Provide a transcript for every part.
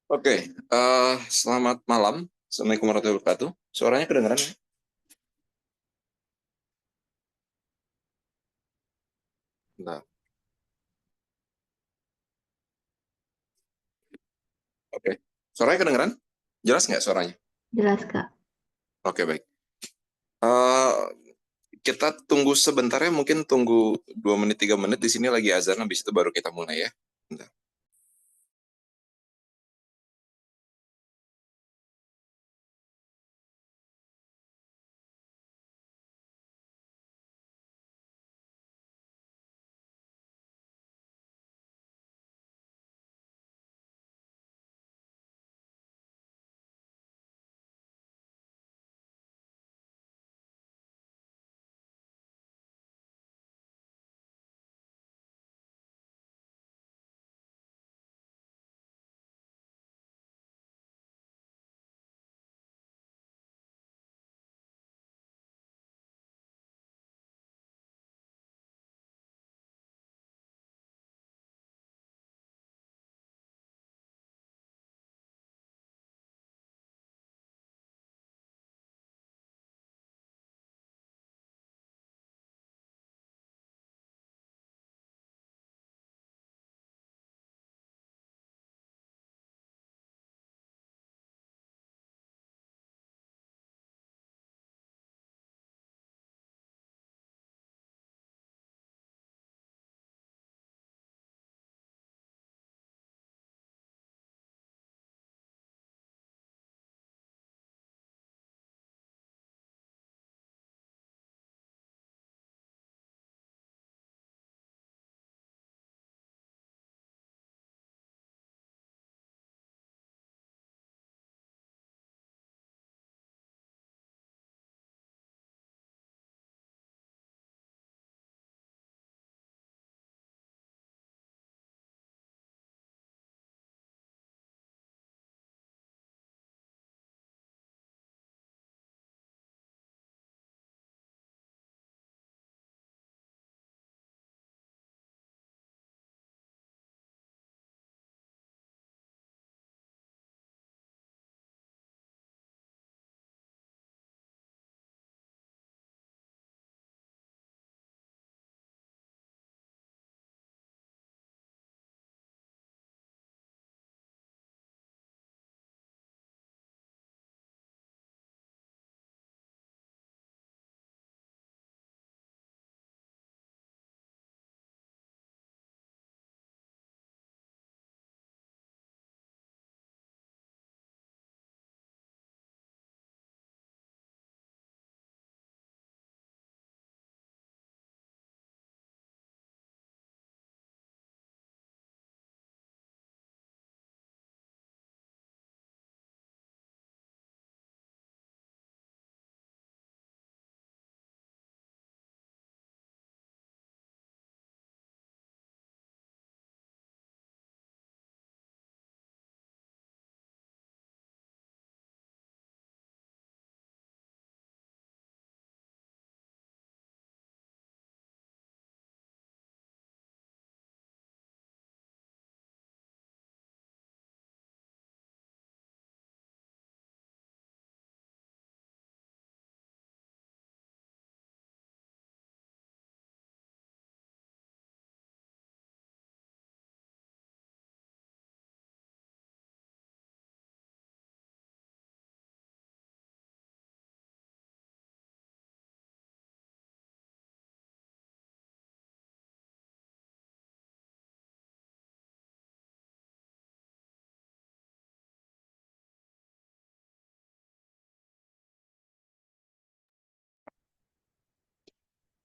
Oke, selamat malam. Assalamualaikum warahmatullahi wabarakatuh. Suaranya kedengeran ya? Bentar. Oke. Suaranya kedengeran? Jelas nggak suaranya? Jelas, Kak. Oke, baik. Eh, kita tunggu sebentar ya, mungkin tunggu 2 menit, 3 menit. Di sini lagi azan, habis itu baru kita mulai ya. Bentar.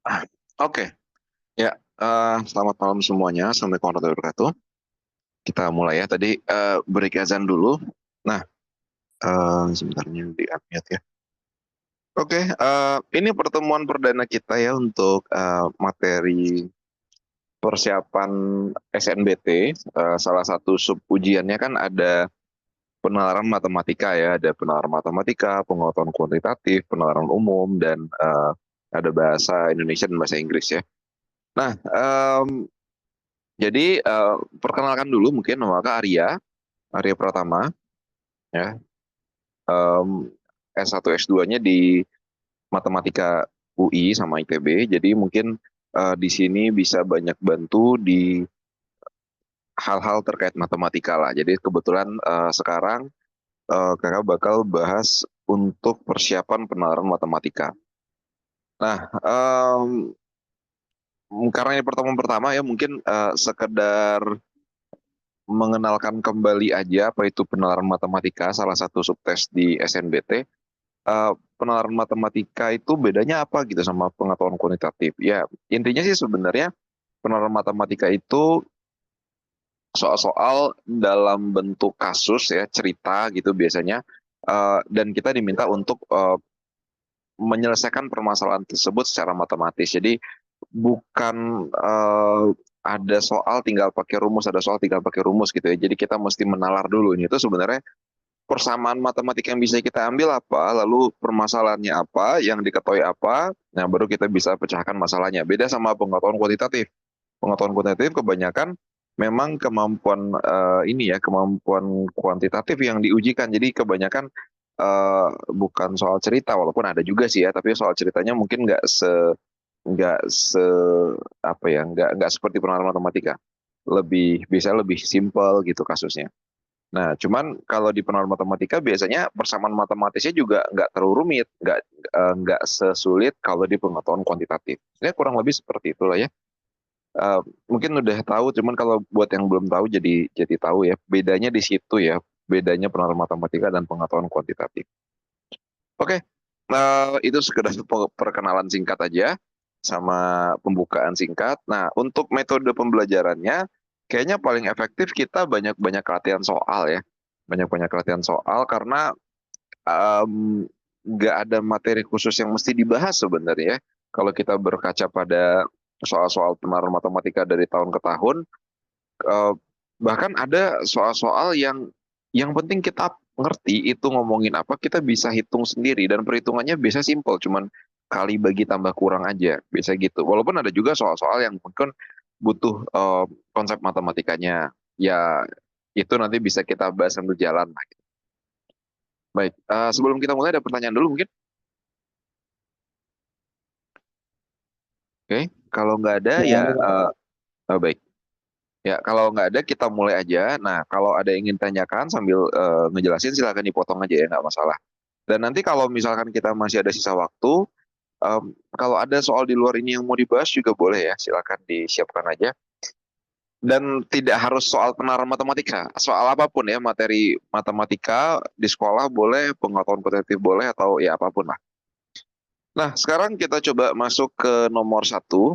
Ah, Oke, ya. Selamat malam semuanya. Assalamualaikum warahmatullahi wabarakatuh. Kita mulai ya. Tadi break azan dulu. Nah, sebentarnya di unmute ya. Oke, ini pertemuan perdana kita ya untuk materi persiapan SNBT. Salah satu sub ujiannya kan ada penalaran matematika ya, ada penalaran matematika, pengetahuan kuantitatif, penalaran umum, dan ada bahasa Indonesia dan bahasa Inggris ya. Nah, jadi perkenalkan dulu mungkin nama aku Arya. Arya Pratama, ya. Em, S1 S2-nya di Matematika UI sama ITB. Jadi mungkin di sini bisa banyak bantu di hal-hal terkait matematika lah. Jadi kebetulan sekarang kakak bakal bahas untuk persiapan penalaran matematika. Nah, karena ini pertemuan pertama ya mungkin sekedar mengenalkan kembali aja apa itu penalaran matematika, salah satu subtes di SNBT. Penalaran matematika itu bedanya apa gitu sama pengetahuan kuantitatif? Ya, intinya sih sebenarnya penalaran matematika itu soal-soal dalam bentuk kasus ya, cerita gitu biasanya, dan kita diminta untuk menyelesaikan permasalahan tersebut secara matematis. Jadi bukan ada soal tinggal pakai rumus, ada soal tinggal pakai rumus gitu ya. Jadi kita mesti menalar dulu. Ini itu sebenarnya persamaan matematika yang bisa kita ambil apa, lalu permasalahannya apa, yang diketahui apa, nah baru kita bisa pecahkan masalahnya. Beda sama pengetahuan kuantitatif. Pengetahuan kuantitatif kebanyakan memang kemampuan ini ya, kemampuan kuantitatif yang diujikan. Jadi kebanyakan bukan soal cerita, walaupun ada juga sih ya, tapi soal ceritanya mungkin nggak se apa ya, nggak seperti penalaran matematika. Lebih simpel gitu kasusnya. Nah, cuman kalau di penalaran matematika biasanya persamaan matematisnya juga nggak terlalu rumit, nggak sesulit kalau di pengetahuan kuantitatif. Ini kurang lebih seperti itulah ya. Eh, Mungkin udah tahu, cuman kalau buat yang belum tahu jadi tahu ya. Bedanya di situ ya, bedanya penalaran matematika dan pengetahuan kuantitatif. Oke, itu sekedar perkenalan singkat aja sama pembukaan singkat. Nah, untuk metode pembelajarannya, kayaknya paling efektif kita banyak-banyak latihan soal ya. Banyak-banyak latihan soal karena em, nggak ada materi khusus yang mesti dibahas sebenarnya. Kalau kita berkaca pada soal-soal penalaran matematika dari tahun ke tahun, eh, bahkan ada soal-soal yang penting kita ngerti itu ngomongin apa, kita bisa hitung sendiri dan perhitungannya biasa simple, cuman kali bagi tambah kurang aja, biasa gitu. Walaupun ada juga soal-soal yang mungkin butuh konsep matematikanya, ya itu nanti bisa kita bahas sambil jalan. Baik, sebelum kita mulai ada pertanyaan dulu mungkin. Oke, kalau nggak ada ya baik. Ya, kalau nggak ada kita mulai aja. Nah, kalau ada yang ingin tanyakan sambil ngejelasin silakan dipotong aja ya, nggak masalah. Dan nanti kalau misalkan kita masih ada sisa waktu, kalau ada soal di luar ini yang mau dibahas juga boleh ya, silakan disiapkan aja. Dan tidak harus soal penalaran matematika, soal apapun ya, materi matematika di sekolah boleh, pengetahuan kuantitatif boleh, atau ya apapun lah. Nah, sekarang kita coba masuk ke nomor satu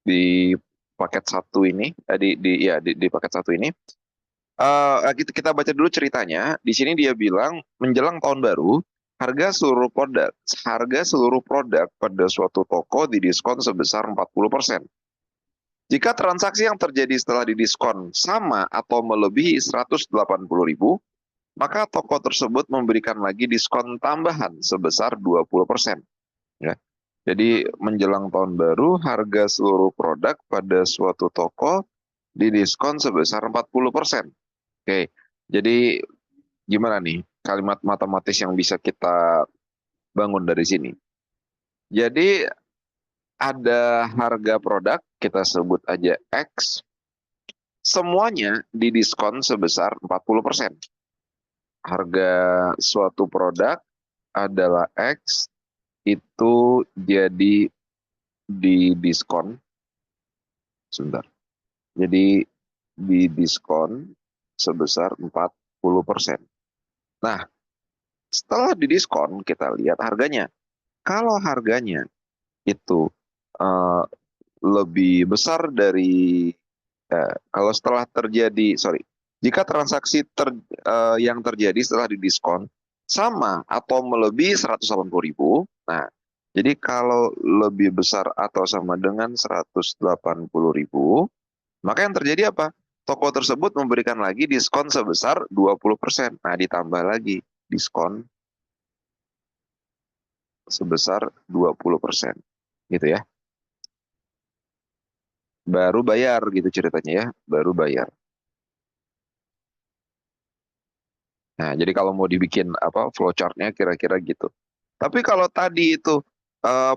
di paket satu ini, di paket satu ini. Kita baca dulu ceritanya. Di sini dia bilang menjelang tahun baru, harga seluruh produk pada suatu toko didiskon sebesar 40%. Jika transaksi yang terjadi setelah didiskon sama atau melebihi 180.000, maka toko tersebut memberikan lagi diskon tambahan sebesar 20%. Ya. Jadi menjelang tahun baru, harga seluruh produk pada suatu toko didiskon sebesar 40%. Oke, jadi gimana nih kalimat matematis yang bisa kita bangun dari sini? Jadi ada harga produk, kita sebut aja X, semuanya didiskon sebesar 40%. Harga suatu produk adalah X, itu jadi didiskon, sebentar. Jadi didiskon sebesar 40%. Nah, setelah didiskon kita lihat harganya. Kalau harganya itu eh, lebih besar dari kalau setelah terjadi, sorry, jika transaksi yang terjadi setelah didiskon sama atau melebihi 180.000, nah, jadi kalau lebih besar atau sama dengan 180.000, maka yang terjadi apa? Toko tersebut memberikan lagi diskon sebesar 20%. Nah, ditambah lagi diskon sebesar 20%. Gitu ya. Baru bayar gitu ceritanya ya, baru bayar. Nah, jadi kalau mau dibikin apa flowchart-nya kira-kira gitu. Tapi kalau tadi itu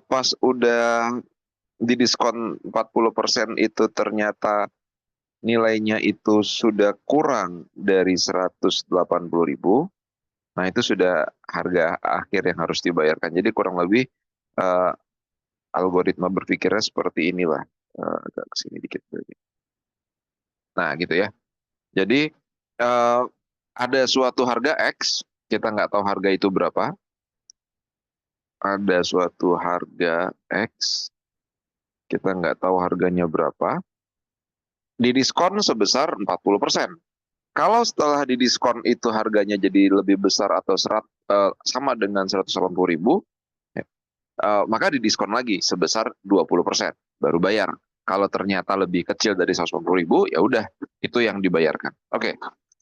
pas udah didiskon 40% itu ternyata nilainya itu sudah kurang dari 180.000, nah itu sudah harga akhir yang harus dibayarkan. Jadi kurang lebih eh, algoritma berpikirnya seperti inilah. Agak kesini dikit. Nah gitu ya. Jadi eh, ada suatu harga X, kita nggak tahu harga itu berapa. Ada suatu harga X, kita nggak tahu harganya berapa. Didiskon sebesar 40%. Kalau setelah didiskon itu harganya jadi lebih besar atau sama dengan 180.000, ya, maka didiskon lagi sebesar 20%, baru bayar. Kalau ternyata lebih kecil dari 180.000, ya udah, itu yang dibayarkan. Oke,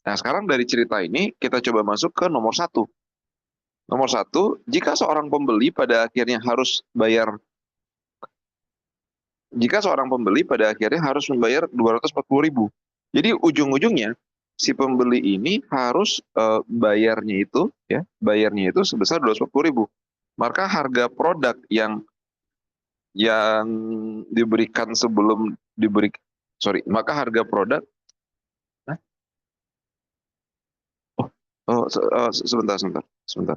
nah sekarang dari cerita ini kita coba masuk ke nomor satu. Nomor satu, jika seorang pembeli pada akhirnya harus bayar, jika seorang pembeli pada akhirnya harus membayar 240.000. Jadi ujung-ujungnya si pembeli ini harus bayarnya itu sebesar 240.000. Maka harga produk yang diberikan sebelum diberi sorry, maka harga produk. Hah? Oh, sebentar, sebentar, sebentar.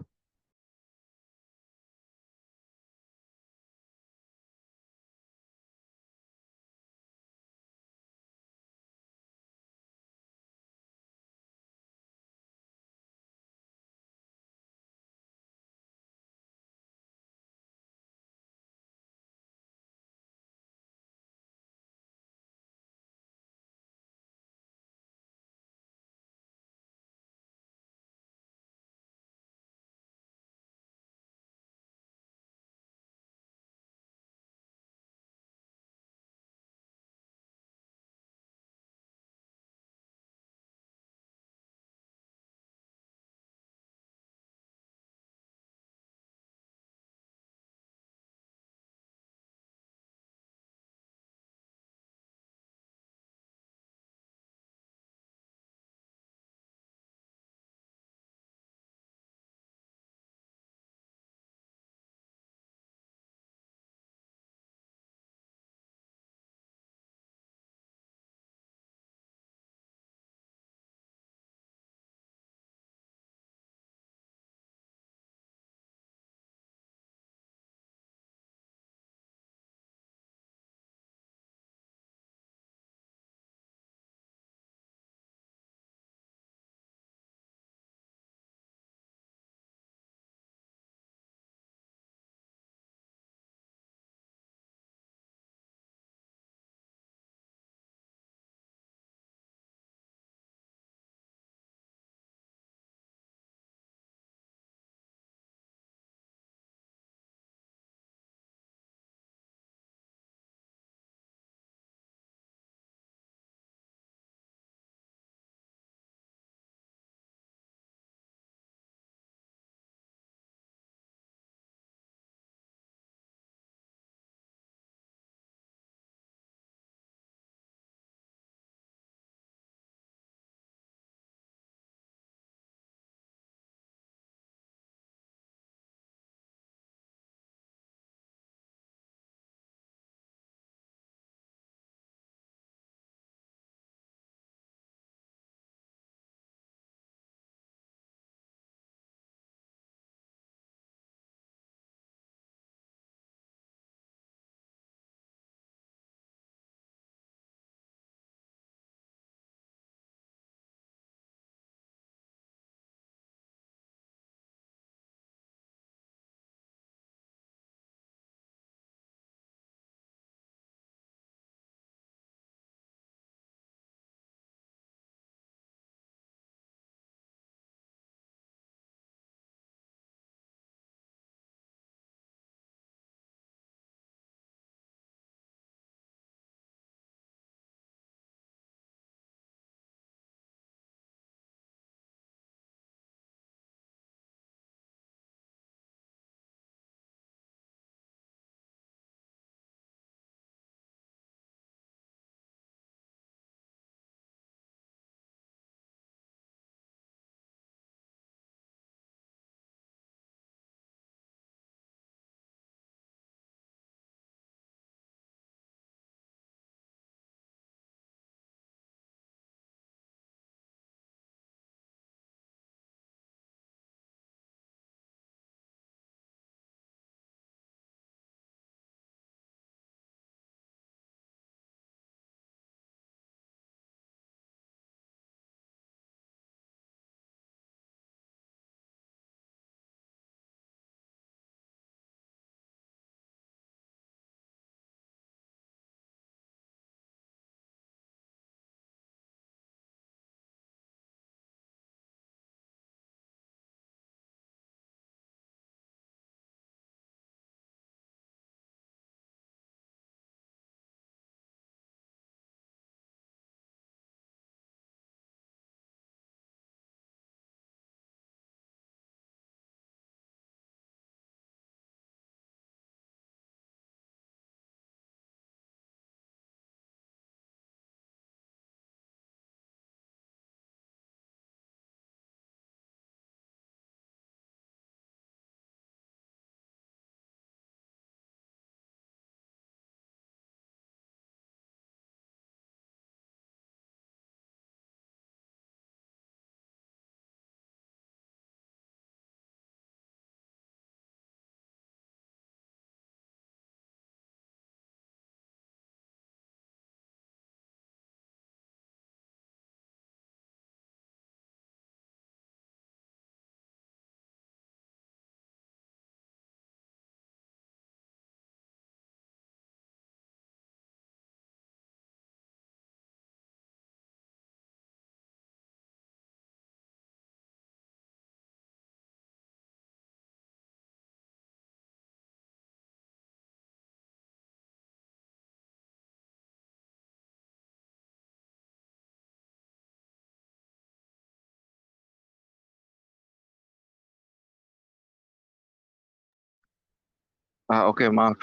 Oke, maaf.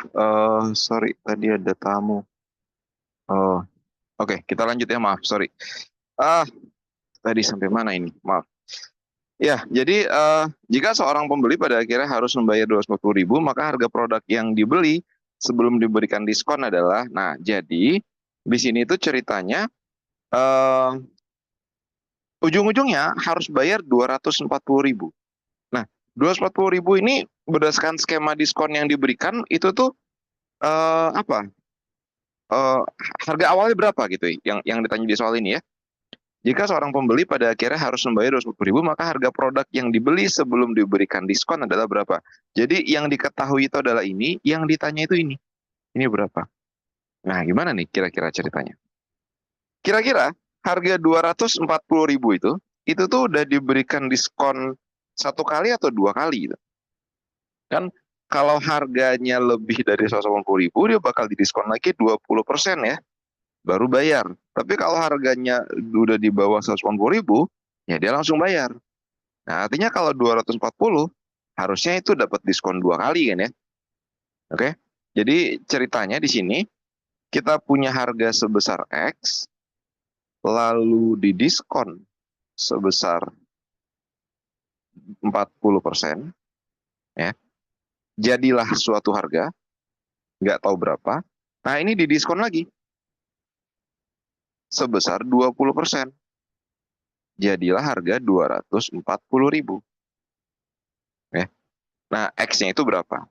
Sorry, tadi ada tamu. Oh, oke, kita lanjut ya, maaf, sorry. Ah, tadi sampai mana ini? Maaf. Ya, jadi jika seorang pembeli pada akhirnya harus membayar 240.000, maka harga produk yang dibeli sebelum diberikan diskon adalah, nah, jadi di sini itu ceritanya eh, ujung-ujungnya harus bayar 240.000. Nah, 240.000 ini berdasarkan skema diskon yang diberikan itu tuh apa? eh, Harga awalnya berapa gitu yang ditanya di soal ini ya. Jika seorang pembeli pada akhirnya harus membayar 240.000, maka harga produk yang dibeli sebelum diberikan diskon adalah berapa? Jadi yang diketahui itu adalah ini, yang ditanya itu ini. Ini berapa? Nah, gimana nih kira-kira ceritanya? Kira-kira harga 240.000 itu tuh udah diberikan diskon satu kali atau dua kali gitu. Kan kalau harganya lebih dari 180.000, dia bakal didiskon lagi 20% ya, baru bayar. Tapi kalau harganya udah di bawah 180.000, ya dia langsung bayar. Nah, artinya kalau 240, harusnya itu dapat diskon dua kali kan ya. Oke. Jadi ceritanya di sini, kita punya harga sebesar X, lalu didiskon sebesar 40%, ya. Jadilah suatu harga, nggak tahu berapa. Nah, ini didiskon lagi sebesar 20%. Jadilah harga 240.000. Ya. Nah, X-nya itu berapa?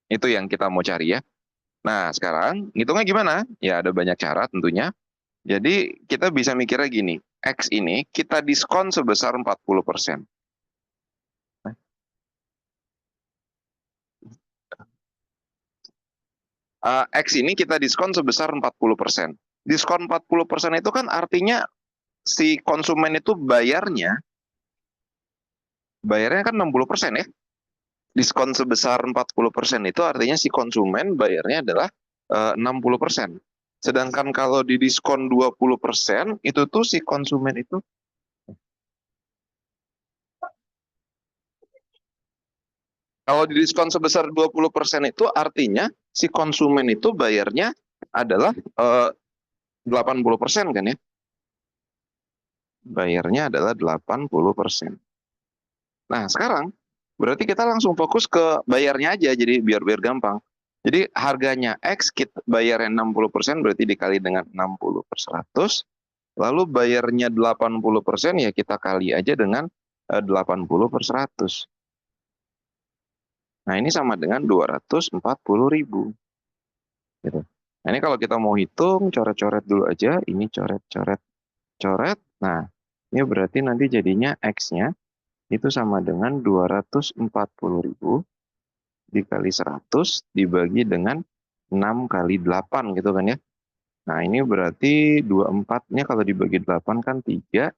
Itu yang kita mau cari ya. Nah, sekarang ngitungnya gimana? Ya, ada banyak cara tentunya. Jadi, kita bisa mikirnya gini. X ini kita diskon sebesar 40%. X ini kita diskon sebesar 40%. Diskon 40% itu kan artinya si konsumen itu bayarnya kan 60% ya. Diskon sebesar 40% itu artinya si konsumen bayarnya adalah 60%. Sedangkan kalau di diskon 20% itu tuh si konsumen itu, kalau di diskon sebesar 20% itu artinya si konsumen itu bayarnya adalah 80% kan ya. Bayarnya adalah 80%. Nah, sekarang berarti kita langsung fokus ke bayarnya aja, jadi biar biar gampang. Jadi harganya X, kita bayarnya 60%, berarti dikali dengan 60 per 100. Lalu bayarnya 80%, ya kita kali aja dengan 80 per 100. Nah, ini sama dengan 240.000. Gitu. Nah, ini kalau kita mau hitung, coret-coret dulu aja. Ini coret-coret, coret. Nah, ini berarti nanti jadinya X-nya itu sama dengan 240.000 dikali 100 dibagi dengan 6 kali 8 gitu kan ya. Nah, ini berarti 24-nya kalau dibagi 8 kan 3,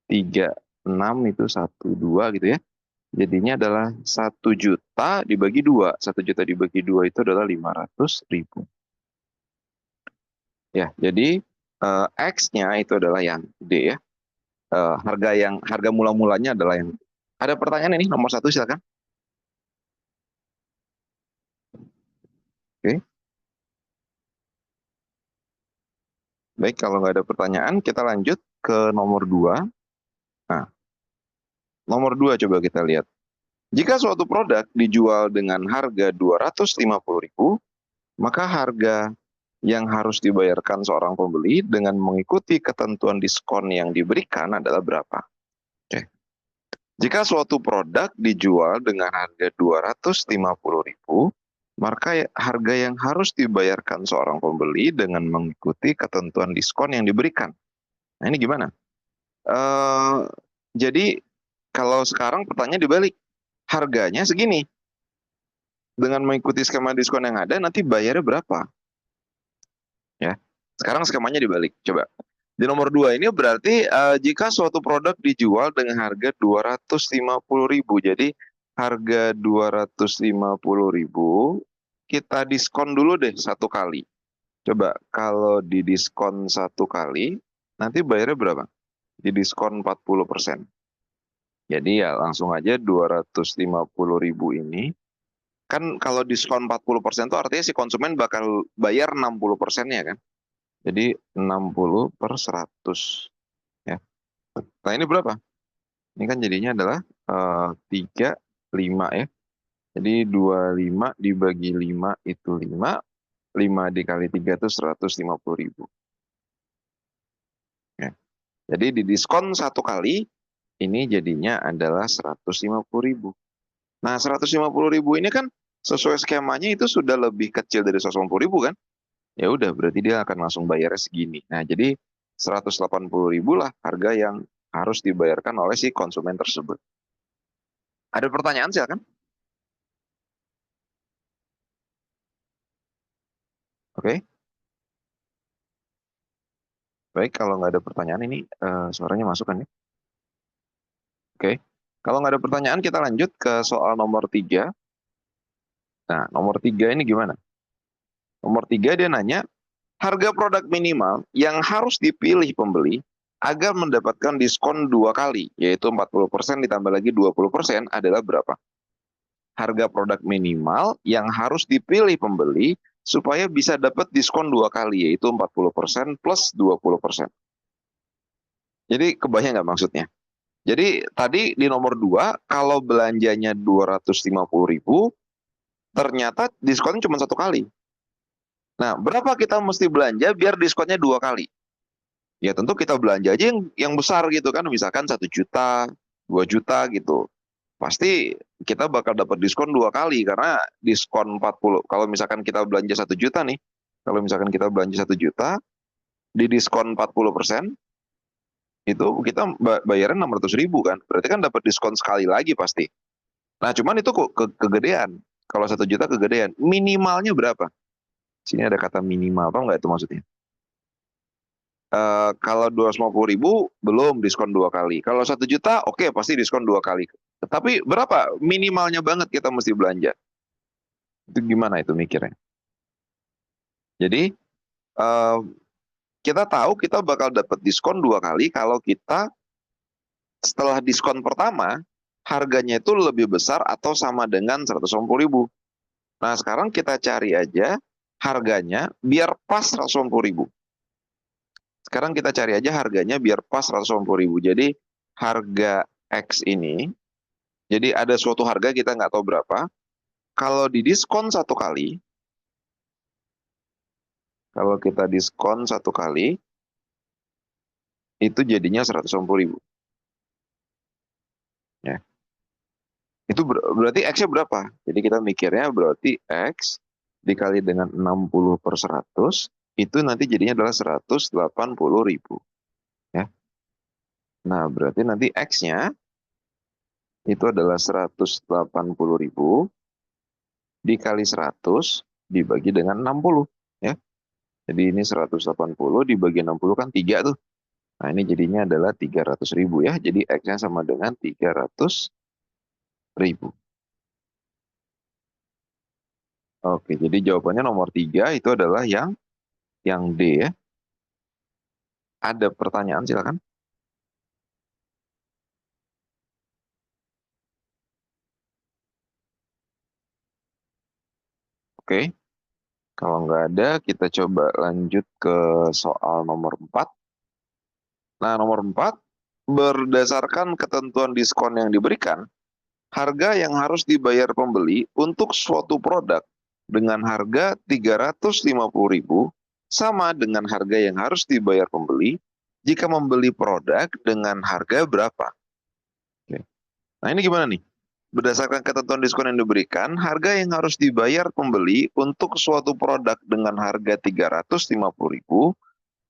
3, 6 itu 1, 2 gitu ya. Jadinya adalah 1 juta dibagi 2. 1 juta dibagi 2 itu adalah 500.000. Ya, jadi X-nya itu adalah yang D ya. Harga mula-mulanya adalah yang. Ada pertanyaan ini nomor 1 silakan. Oke, baik, kalau nggak ada pertanyaan kita lanjut ke nomor 2. Nah, nomor 2 coba kita lihat. Jika suatu produk dijual dengan harga 250.000, maka harga yang harus dibayarkan seorang pembeli dengan mengikuti ketentuan diskon yang diberikan adalah berapa? Oke. Jika suatu produk dijual dengan harga 250.000, maka harga yang harus dibayarkan seorang pembeli dengan mengikuti ketentuan diskon yang diberikan. Nah, ini gimana? Eh, jadi kalau sekarang pertanyaan dibalik, harganya segini. Dengan mengikuti skema diskon yang ada, nanti bayarnya berapa? Ya, sekarang skemanya dibalik. Coba. Di nomor 2 ini berarti jika suatu produk dijual dengan harga 250.000. Jadi harga 250.000 kita diskon dulu deh satu kali. Coba kalau didiskon satu kali, nanti bayarnya berapa? Didiskon 40%. Jadi ya langsung aja 250.000 ini Kan kalau diskon 40% itu artinya si konsumen bakal bayar 60%-nya kan. Jadi 60 per 100 ya. Nah ini berapa? Ini kan jadinya adalah 35 ya. Jadi 25 dibagi 5 itu 5. 5 dikali 3 itu 150.000. Ya. Jadi di diskon satu kali, ini jadinya adalah 150.000. Nah 150.000 ini kan sesuai skemanya itu sudah lebih kecil dari 150.000 kan? Ya udah berarti dia akan langsung bayarnya segini. Nah jadi 180.000 lah harga yang harus dibayarkan oleh si konsumen tersebut. Ada pertanyaan silakan? Oke, baik kalau nggak ada pertanyaan ini suaranya masuk kan ya? Oke, kalau nggak ada pertanyaan kita lanjut ke soal nomor 3. Nah nomor 3 ini gimana? Nomor 3 dia nanya, harga produk minimal yang harus dipilih pembeli agar mendapatkan diskon 2 kali, yaitu 40% ditambah lagi 20% adalah berapa? Harga produk minimal yang harus dipilih pembeli supaya bisa dapat diskon 2 kali, yaitu 40% plus 20%. Jadi kebayang nggak maksudnya? Jadi tadi di nomor 2, kalau belanjanya 250.000, ternyata diskonnya cuma 1 kali. Nah, berapa kita mesti belanja biar diskonnya 2 kali? Ya tentu kita belanja aja yang besar gitu kan, misalkan 1 juta, 2 juta gitu. Pasti kita bakal dapat diskon 2 kali karena diskon 40. Kalau misalkan kita belanja 1 juta nih, kalau misalkan kita belanja 1 juta, di diskon 40%, itu kita bayarnya 600.000 kan. Berarti kan dapat diskon sekali lagi pasti. Nah cuman itu kok kegedean. Kalau 1 juta kegedean. Minimalnya berapa? Sini ada kata minimal, apa nggak itu maksudnya? Kalau 250.000 belum diskon 2 kali. Kalau 1 juta, oke pasti diskon 2 kali. Tapi berapa minimalnya banget kita mesti belanja? Itu gimana itu mikirnya? Jadi kita tahu kita bakal dapat diskon 2 kali kalau kita setelah diskon pertama harganya itu lebih besar atau sama dengan 150.000. Nah sekarang kita cari aja harganya biar pas 150.000. Sekarang kita cari aja harganya biar pas 150.000. Jadi harga X ini, jadi ada suatu harga kita nggak tahu berapa. Kalau didiskon 1 kali, kalau kita diskon 1 kali, itu jadinya 150.000. Ya. Itu berarti X-nya berapa? Jadi kita mikirnya berarti X dikali dengan 60 per 100, itu nanti jadinya adalah 180.000. Ya. Nah berarti nanti X-nya itu adalah 180.000 dikali 100 dibagi dengan 60. Ya. Jadi ini 180 dibagi 60 kan 3 tuh. Nah ini jadinya adalah 300.000 ya. Jadi X-nya sama dengan 300.000. Oke, jadi jawabannya nomor 3 itu adalah yang D ya. Ada pertanyaan silakan. Oke, kalau nggak ada kita coba lanjut ke soal nomor 4. Nah nomor 4, berdasarkan ketentuan diskon yang diberikan, harga yang harus dibayar pembeli untuk suatu produk dengan harga 350.000 sama dengan harga yang harus dibayar pembeli jika membeli produk dengan harga berapa? Oke. Nah ini gimana nih? Berdasarkan ketentuan diskon yang diberikan, harga yang harus dibayar pembeli untuk suatu produk dengan harga 350.000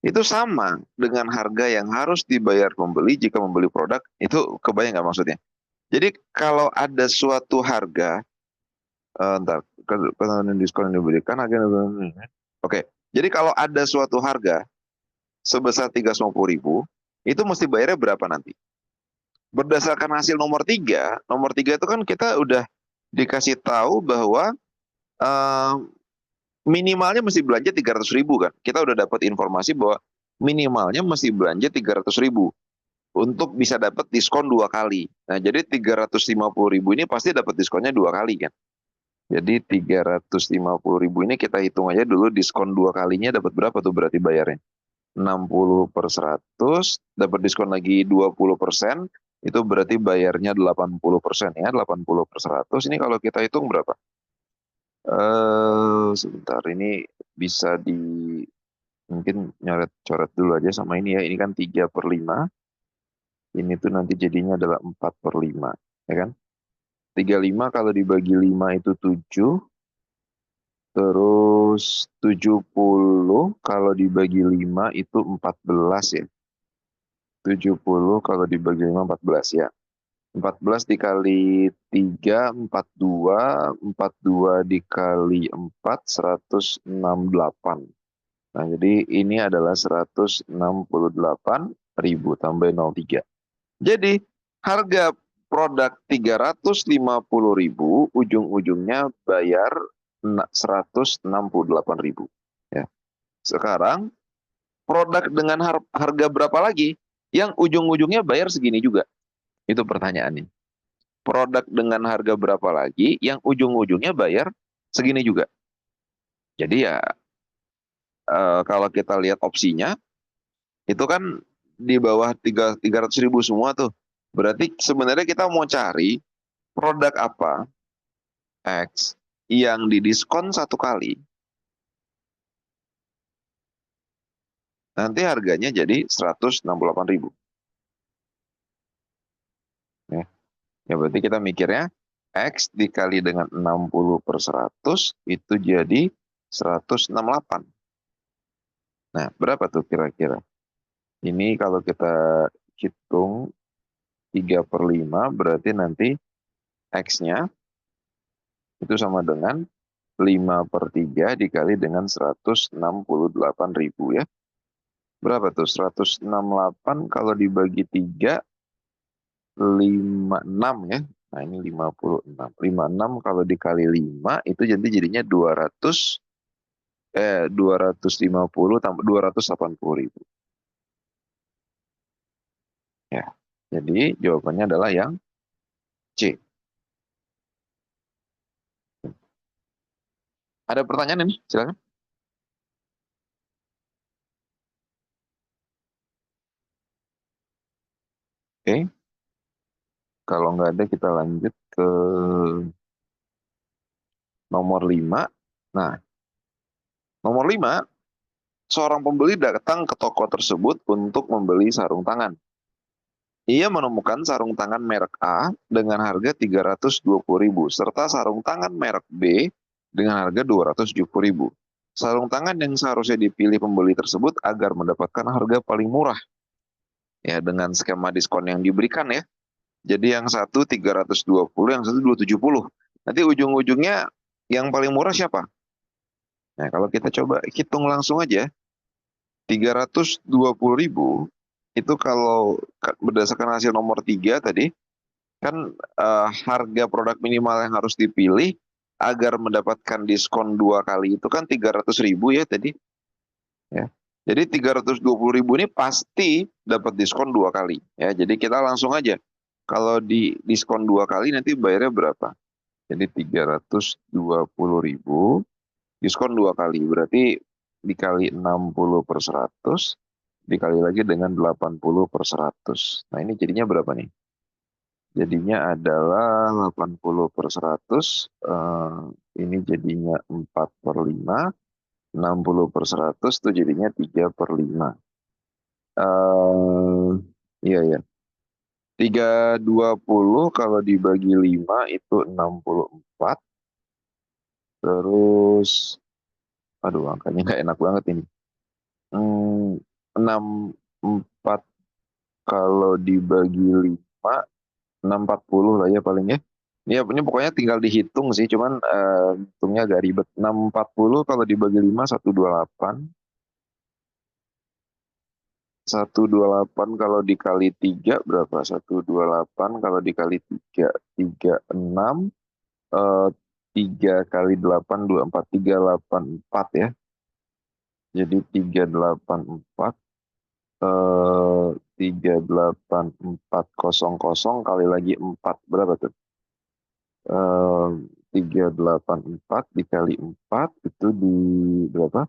itu sama dengan harga yang harus dibayar pembeli jika membeli produk. Itu kebayang nggak maksudnya? Jadi kalau ada suatu harga, ntar ketentuan diskon yang diberikan harga. Oke, jadi kalau ada suatu harga sebesar 350.000, itu mesti bayarnya berapa nanti? Berdasarkan hasil nomor tiga itu kan kita udah dikasih tahu bahwa minimalnya mesti belanja 300.000 kan. Kita udah dapat informasi bahwa minimalnya mesti belanja 300.000 untuk bisa dapat diskon 2 kali. Nah jadi 350.000 ini pasti dapat diskonnya 2 kali kan. Jadi 350.000 ini kita hitung aja dulu, diskon 2 kalinya dapat berapa tuh berarti bayarnya? 60/100, dapat diskon lagi 20%, itu berarti bayarnya 80% ya, 80/100. Ini kalau kita hitung berapa? Sebentar, ini bisa di, mungkin coret dulu aja sama ini ya. Ini kan 3/5. Ini tuh nanti jadinya adalah 4/5, ya kan? 35 kalau dibagi 5 itu 7. Terus 70 kalau dibagi 5 itu 14 ya. 70 kalau dibagi 5 14 ya. 14 dikali 3 42, 42 dikali 4 168. Nah, jadi ini adalah 168.000 tambah 03. Jadi harga produk 350.000, ujung-ujungnya bayar 168.000 ya. Sekarang produk dengan harga berapa lagi yang ujung-ujungnya bayar segini juga? Itu pertanyaannya. Produk dengan harga berapa lagi yang ujung-ujungnya bayar segini juga? Jadi ya, kalau kita lihat opsinya itu kan di bawah 300.000 semua tuh. Berarti sebenarnya kita mau cari produk apa X yang didiskon 1 kali, nanti harganya jadi 168.000. Ya. Ya berarti kita mikirnya X dikali dengan 60/100 itu jadi 168. Nah, berapa tuh kira-kira? Ini kalau kita hitung 3/5 berarti nanti X-nya itu sama dengan 5/3 dikali dengan 168.000 ya. Berapa tuh? 168 kalau dibagi 3, 56 ya. Nah, ini 56. 56 kalau dikali 5 itu jadinya 250 tambah 280.000. Ya. Jadi jawabannya adalah yang C. Ada pertanyaan ini? Silakan. Oke. Kalau nggak ada kita lanjut ke nomor 5. Nah, nomor 5, seorang pembeli datang ke toko tersebut untuk membeli sarung tangan. Ia menemukan sarung tangan merek A dengan harga 320.000 serta sarung tangan merek B dengan harga 270.000. Sarung tangan yang seharusnya dipilih pembeli tersebut agar mendapatkan harga paling murah ya, dengan skema diskon yang diberikan ya. Jadi yang satu 320, yang satu 270. Nanti ujung-ujungnya yang paling murah siapa? Nah, kalau kita coba hitung langsung aja, 320.000 itu kalau berdasarkan hasil nomor 3 tadi, kan harga produk minimal yang harus dipilih agar mendapatkan diskon 2 kali itu kan 300.000 ya tadi. Ya. Jadi 320.000 ini pasti dapat diskon 2 kali. Ya, jadi kita langsung aja. Kalau di diskon 2 kali nanti bayarnya berapa? Jadi 320.000 diskon 2 kali, berarti dikali 60/100, dikali lagi dengan 80/100. Nah, ini jadinya berapa nih? Jadinya adalah 80/100, ini jadinya 4/5, 60/100 itu jadinya 3/5. Iya ya. 320 kalau dibagi 5 itu 64. Terus, aduh angkanya nggak enak banget ini. 64 kalau dibagi 5, 640 lah ya paling ya. Ini pokoknya tinggal dihitung sih, cuman hitungnya agak ribet. 640 kalau dibagi 5, 128. 128 kalau dikali 3 berapa? 128 kalau dikali 3, 36. eh, 3 kali 8, 24, 384 ya. Jadi 384, 38400 kali lagi 4 berapa tuh? 384 dikali 4 itu di berapa?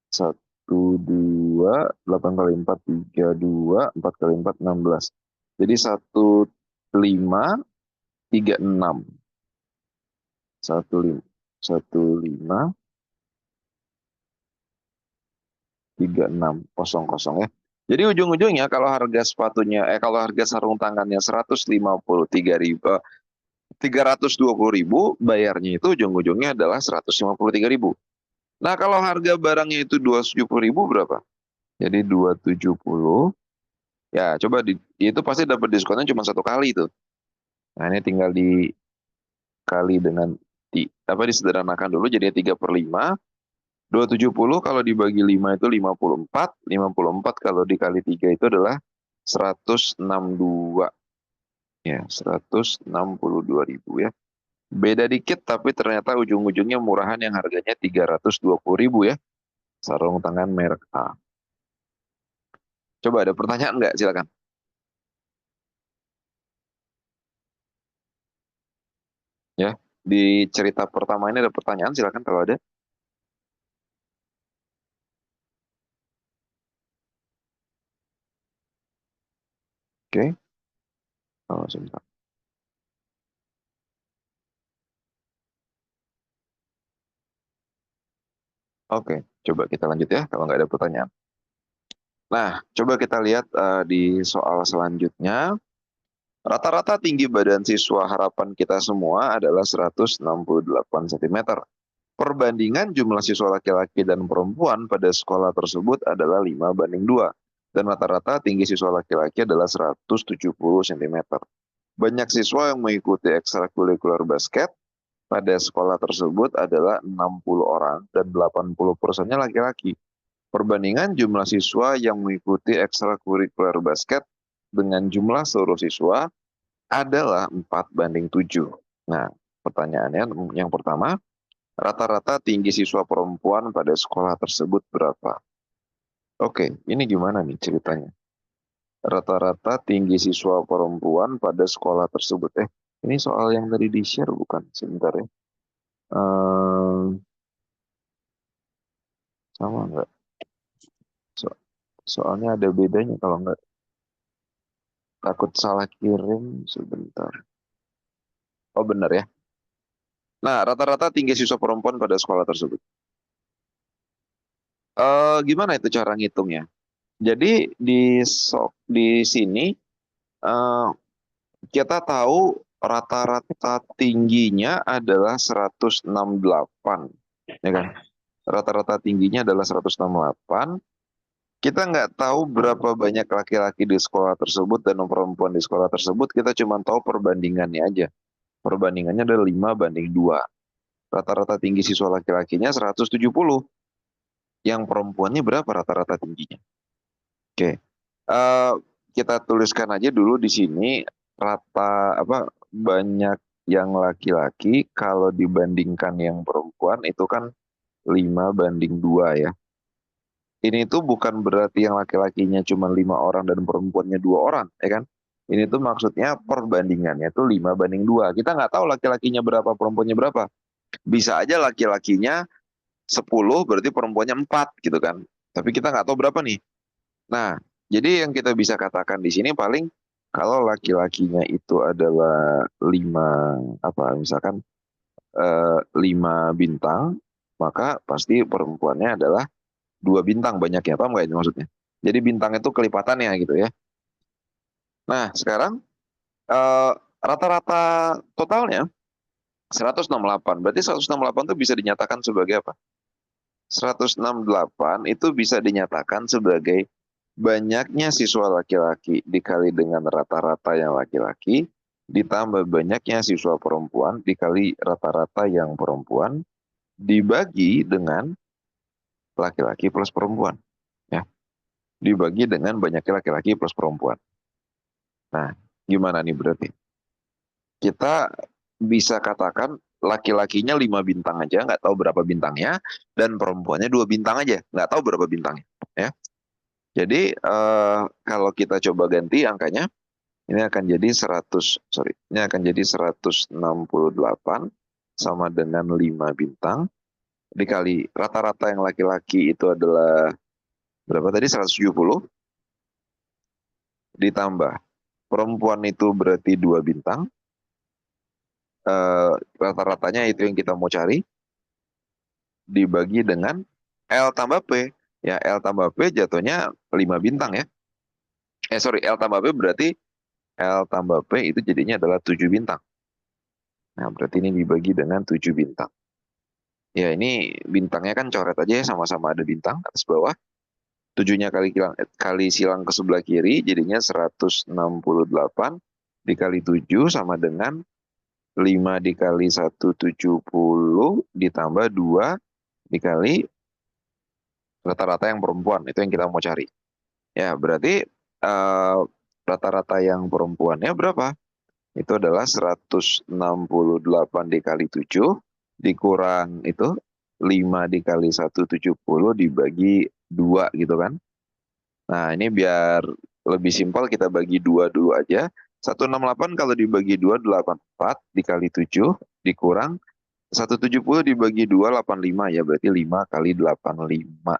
1, 2, 8 kali 4, 32, 4 kali 4, 16. Jadi 1536. 153600 ya. Jadi ujung-ujungnya kalau harga sepatunya, kalau harga sarung tangannya 153.000, 320.000, bayarnya itu ujung-ujungnya adalah 153.000. Nah, kalau harga barangnya itu 270.000 berapa? Jadi 270, ya coba itu pasti dapat diskonnya cuma satu kali tuh. Nah, ini tinggal dikali dengan disederhanakan dulu jadi 3/5. 270 kalau dibagi 5 itu 54. 54 kalau dikali 3 itu adalah 162. Ya, 162.000 ya. Beda dikit tapi ternyata ujung-ujungnya murahan yang harganya 320.000 ya. Sarung tangan merek A. Coba ada pertanyaan nggak? Silakan. Ya, di cerita pertama ini ada pertanyaan, silakan kalau ada. Oke. Oh, sebentar. Oke, coba kita lanjut ya kalau nggak ada pertanyaan. Nah, coba kita lihat di soal selanjutnya. Rata-rata tinggi badan siswa harapan kita semua adalah 168 cm. Perbandingan jumlah siswa laki-laki dan perempuan pada sekolah tersebut adalah 5/2. Dan rata-rata tinggi siswa laki-laki adalah 170 cm. Banyak siswa yang mengikuti ekstrakurikuler basket pada sekolah tersebut adalah 60 orang dan 80%-nya laki-laki. Perbandingan jumlah siswa yang mengikuti ekstrakurikuler basket dengan jumlah seluruh siswa adalah 4/7. Nah, pertanyaannya yang pertama, rata-rata tinggi siswa perempuan pada sekolah tersebut berapa? Oke, ini gimana nih ceritanya? Rata-rata tinggi siswa perempuan pada sekolah tersebut. Ini soal yang tadi di-share bukan? Sebentar ya. Sama nggak? Soalnya ada bedanya kalau nggak. Takut salah kirim sebentar. Oh benar ya. Nah, rata-rata tinggi siswa perempuan pada sekolah tersebut. Gimana itu cara ngitungnya? Jadi di sini eh, kita tahu rata-rata tingginya adalah 168, ya kan? Rata-rata tingginya adalah 168. Kita nggak tahu berapa banyak laki-laki di sekolah tersebut dan perempuan di sekolah tersebut. Kita cuma tahu perbandingannya aja. Perbandingannya adalah 5/2. Rata-rata tinggi siswa laki-lakinya 170. Yang perempuannya berapa rata-rata tingginya? Oke. Eh, kita tuliskan aja dulu di sini banyak yang laki-laki kalau dibandingkan yang perempuan itu kan 5/2 ya. Ini tuh bukan berarti yang laki-lakinya cuma 5 orang dan perempuannya 2 orang, ya kan? Ini tuh maksudnya perbandingannya tuh 5/2. Kita nggak tahu laki-lakinya berapa, perempuannya berapa. Bisa aja laki-lakinya 10, berarti perempuannya 4 gitu kan. Tapi kita nggak tahu berapa nih. Nah, jadi yang kita bisa katakan di sini paling kalau laki-lakinya itu adalah 5, misalkan 5 bintang, maka pasti perempuannya adalah 2 bintang banyaknya. Paham nggak ini maksudnya? Jadi bintang itu kelipatannya gitu ya. Nah, sekarang eh, rata-rata totalnya 168. Berarti 168 itu bisa dinyatakan sebagai apa? 168 itu bisa dinyatakan sebagai banyaknya siswa laki-laki dikali dengan rata-rata yang laki-laki, ditambah banyaknya siswa perempuan dikali rata-rata yang perempuan, dibagi dengan laki-laki plus perempuan. Ya, dibagi dengan banyaknya laki-laki plus perempuan. Nah, gimana nih berarti? Kita bisa katakan laki-lakinya 5 bintang aja, nggak tahu berapa bintangnya, dan perempuannya 2 bintang aja, nggak tahu berapa bintangnya. Ya, jadi kalau kita coba ganti angkanya, ini akan jadi 168 sama dengan 5 bintang, dikali rata-rata yang laki-laki itu adalah berapa tadi, 170, ditambah perempuan itu berarti 2 bintang, rata-ratanya itu yang kita mau cari, dibagi dengan L tambah P. Ya, L tambah P jatuhnya 5 bintang ya. Sorry, L tambah P berarti L tambah P itu jadinya adalah 7 bintang. Nah, berarti ini dibagi dengan 7 bintang. Ya, ini bintangnya kan coret aja ya, sama-sama ada bintang atas bawah. 7-nya kali silang ke sebelah kiri, jadinya 168 dikali 7 sama dengan 5 dikali 170 ditambah 2 dikali rata-rata yang perempuan. Itu yang kita mau cari. Ya, berarti rata-rata yang perempuannya berapa? Itu adalah 168 dikali 7 dikurang itu 5 dikali 170 dibagi 2 gitu kan. Nah, ini biar lebih simpel kita bagi 2 dulu aja. 168 kalau dibagi 2, 84 dikali 7 dikurang 170 dibagi 2, 85 ya, berarti 5 kali 85.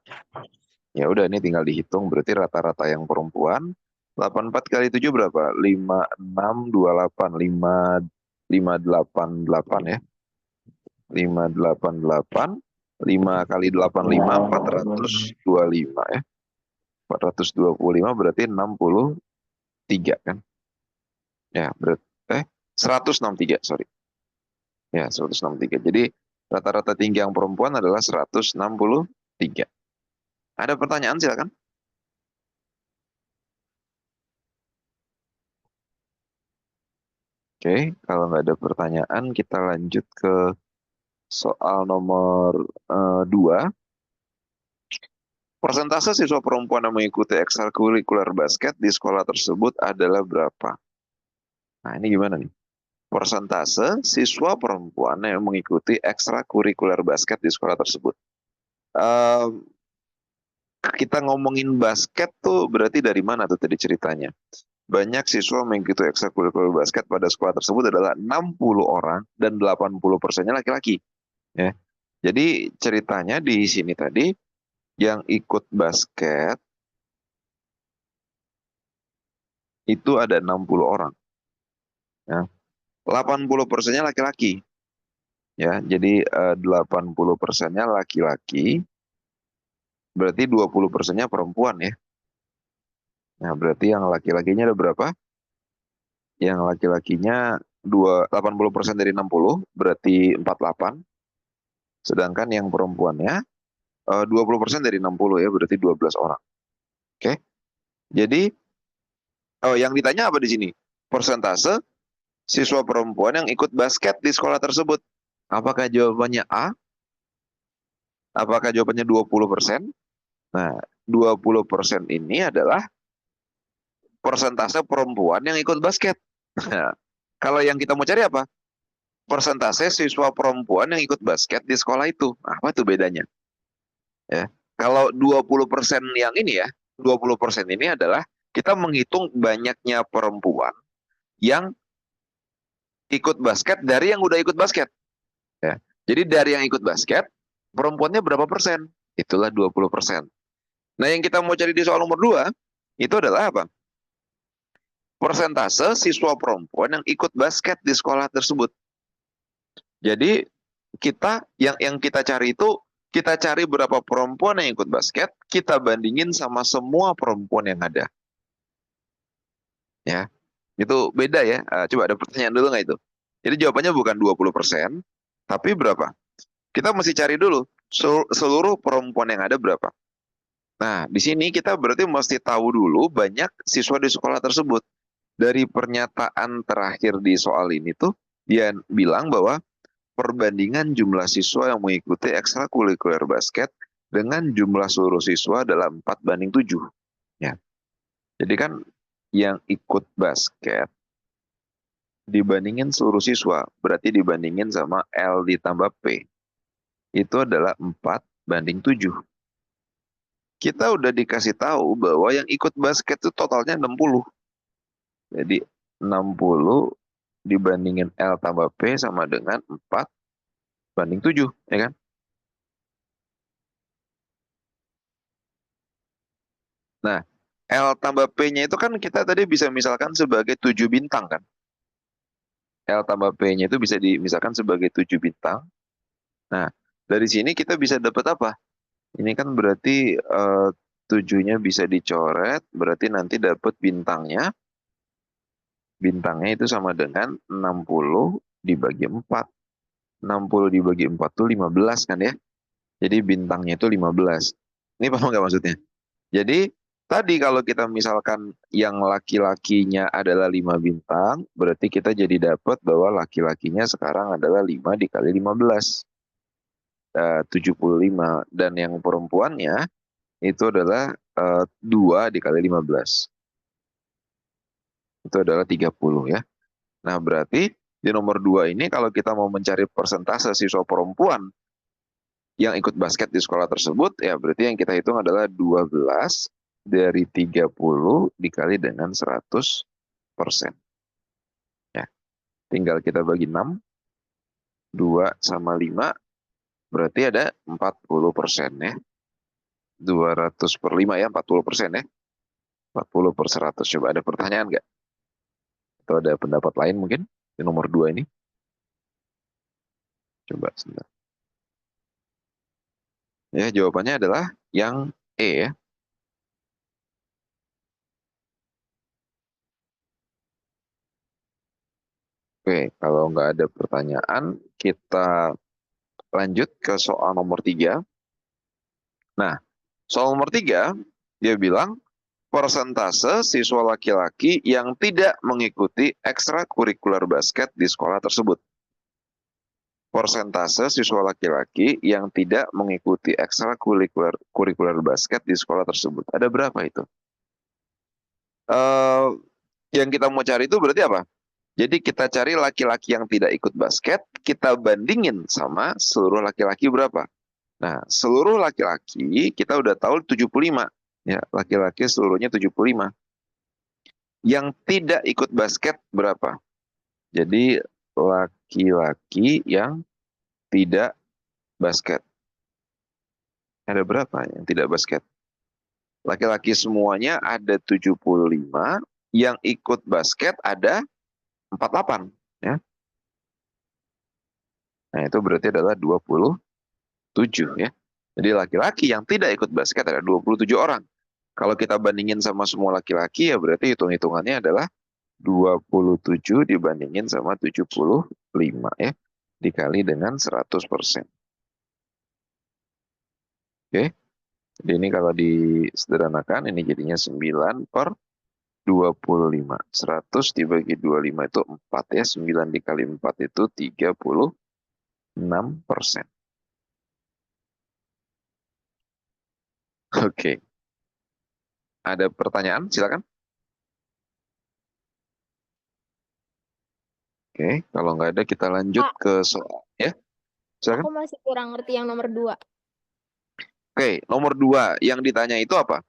Ya udah, ini tinggal dihitung, berarti rata-rata yang perempuan 84 kali 7 berapa? 5628, 5588 ya. 588, 5 kali 85 425 ya. 425 berarti 63 kan? Ya, berarti 163, sorry. Ya, 163. Jadi rata-rata tinggi yang perempuan adalah 163. Ada pertanyaan silakan. Oke, kalau nggak ada pertanyaan kita lanjut ke soal nomor 2. Persentase siswa perempuan yang mengikuti ekstrakurikuler basket di sekolah tersebut adalah berapa? Nah, ini gimana nih? Persentase siswa perempuan yang mengikuti ekstrakurikuler basket di sekolah tersebut. Kita ngomongin basket tuh berarti dari mana tuh tadi ceritanya? Banyak siswa mengikuti ekstrakurikuler basket pada sekolah tersebut adalah 60 orang dan 80%-nya laki-laki. Ya. Jadi ceritanya di sini tadi yang ikut basket itu ada 60 orang. Ya. 80%-nya laki-laki. Ya, jadi 80%-nya laki-laki, berarti 20%-nya perempuan ya. Nah, berarti yang laki-lakinya ada berapa? Yang laki-lakinya 80% dari 60, berarti 48. Sedangkan yang perempuannya 20% dari 60 ya, berarti 12 orang. Oke. Jadi yang ditanya apa di sini? Persentase siswa perempuan yang ikut basket di sekolah tersebut. Apakah jawabannya A? Apakah jawabannya 20%? Nah, 20% ini adalah persentase perempuan yang ikut basket. Nah, kalau yang kita mau cari apa? Persentase siswa perempuan yang ikut basket di sekolah itu. Apa tuh bedanya? Ya. Kalau 20% yang ini ya, 20% ini adalah kita menghitung banyaknya perempuan yang ikut basket dari yang udah ikut basket. Ya. Jadi dari yang ikut basket, perempuannya berapa persen? Itulah 20%. Nah, yang kita mau cari di soal nomor 2, itu adalah apa? Persentase siswa perempuan yang ikut basket di sekolah tersebut. Jadi kita yang kita cari itu, kita cari berapa perempuan yang ikut basket, kita bandingin sama semua perempuan yang ada. Ya, itu beda ya. Coba ada pertanyaan dulu nggak itu? Jadi jawabannya bukan 20%, tapi berapa? Kita mesti cari dulu seluruh perempuan yang ada berapa. Nah, di sini kita berarti mesti tahu dulu banyak siswa di sekolah tersebut. Dari pernyataan terakhir di soal ini tuh, dia bilang bahwa perbandingan jumlah siswa yang mengikuti ekstrakurikuler basket dengan jumlah seluruh siswa adalah 4:7. Ya. Jadi kan yang ikut basket dibandingin seluruh siswa, berarti dibandingin sama L ditambah P. Itu adalah 4:7. Kita udah dikasih tahu bahwa yang ikut basket itu totalnya 60. Jadi 60 dibandingin L tambah P sama dengan 4. banding 7, ya kan? Nah, L tambah P-nya itu kan kita tadi bisa misalkan sebagai 7 bintang kan? L tambah P-nya itu bisa dimisalkan sebagai 7 bintang. Nah, dari sini kita bisa dapat apa? Ini kan berarti 7-nya bisa dicoret, berarti nanti dapat bintangnya. Bintangnya itu sama dengan 60 dibagi 4. 60 dibagi 4 itu 15 kan ya? Jadi bintangnya itu 15. Ini paham nggak maksudnya? Jadi tadi kalau kita misalkan yang laki-lakinya adalah 5 bintang, berarti kita jadi dapat bahwa laki-lakinya sekarang adalah 5 dikali 15. 75. Dan yang perempuannya itu adalah 2 dikali 15. Itu adalah 30 ya. Nah berarti di nomor 2 ini kalau kita mau mencari persentase siswa perempuan yang ikut basket di sekolah tersebut, ya berarti yang kita hitung adalah 12 dari 30 dikali dengan 100%. Ya, tinggal kita bagi 6, 2 sama 5, berarti ada 40% ya. 200 per 5 ya, 40% ya. 40 per 100. Coba ada pertanyaan nggak? Atau ada pendapat lain mungkin di nomor 2 ini? Coba sebentar. Ya, jawabannya adalah yang E ya. Oke, kalau nggak ada pertanyaan, kita lanjut ke soal nomor 3. Nah, soal nomor 3, dia bilang persentase siswa laki-laki yang tidak mengikuti ekstrakurikuler basket di sekolah tersebut. Persentase siswa laki-laki yang tidak mengikuti ekstrakurikuler basket di sekolah tersebut. Ada berapa itu? Yang kita mau cari itu berarti apa? Jadi kita cari laki-laki yang tidak ikut basket, kita bandingin sama seluruh laki-laki berapa. Nah, seluruh laki-laki kita udah tahu 75. Ya, laki-laki seluruhnya 75. Yang tidak ikut basket berapa? Jadi laki-laki yang tidak basket. Ada berapa yang tidak basket? Laki-laki semuanya ada 75, yang ikut basket ada 48. Ya. Nah, itu berarti adalah 27 ya. Jadi laki-laki yang tidak ikut basket ada 27 orang. Kalau kita bandingin sama semua laki-laki ya berarti hitung-hitungannya adalah 27 dibandingin sama 75 ya. Dikali dengan 100%. Oke. Jadi ini kalau disederhanakan ini jadinya 9 per 25. 100 dibagi 25 itu 4 ya. 9 dikali 4 itu 36%. Oke. Ada pertanyaan? Silakan. Oke, kalau nggak ada kita lanjut ke soal. Ya, silakan. Aku masih kurang ngerti yang nomor 2. Oke, nomor 2 yang ditanya itu apa?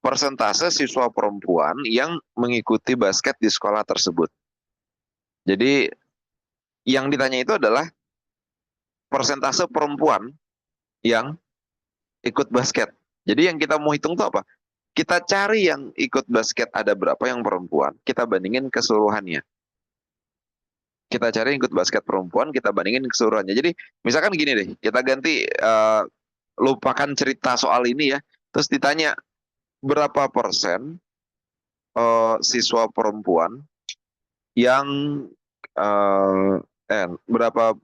Persentase siswa perempuan yang mengikuti basket di sekolah tersebut. Jadi yang ditanya itu adalah persentase perempuan yang ikut basket. Jadi yang kita mau hitung itu apa? Kita cari yang ikut basket ada berapa yang perempuan, kita bandingin keseluruhannya. Kita cari yang ikut basket perempuan, kita bandingin keseluruhannya. Jadi misalkan gini deh, kita ganti lupakan cerita soal ini ya. Terus ditanya berapa persen siswa perempuan yang berapa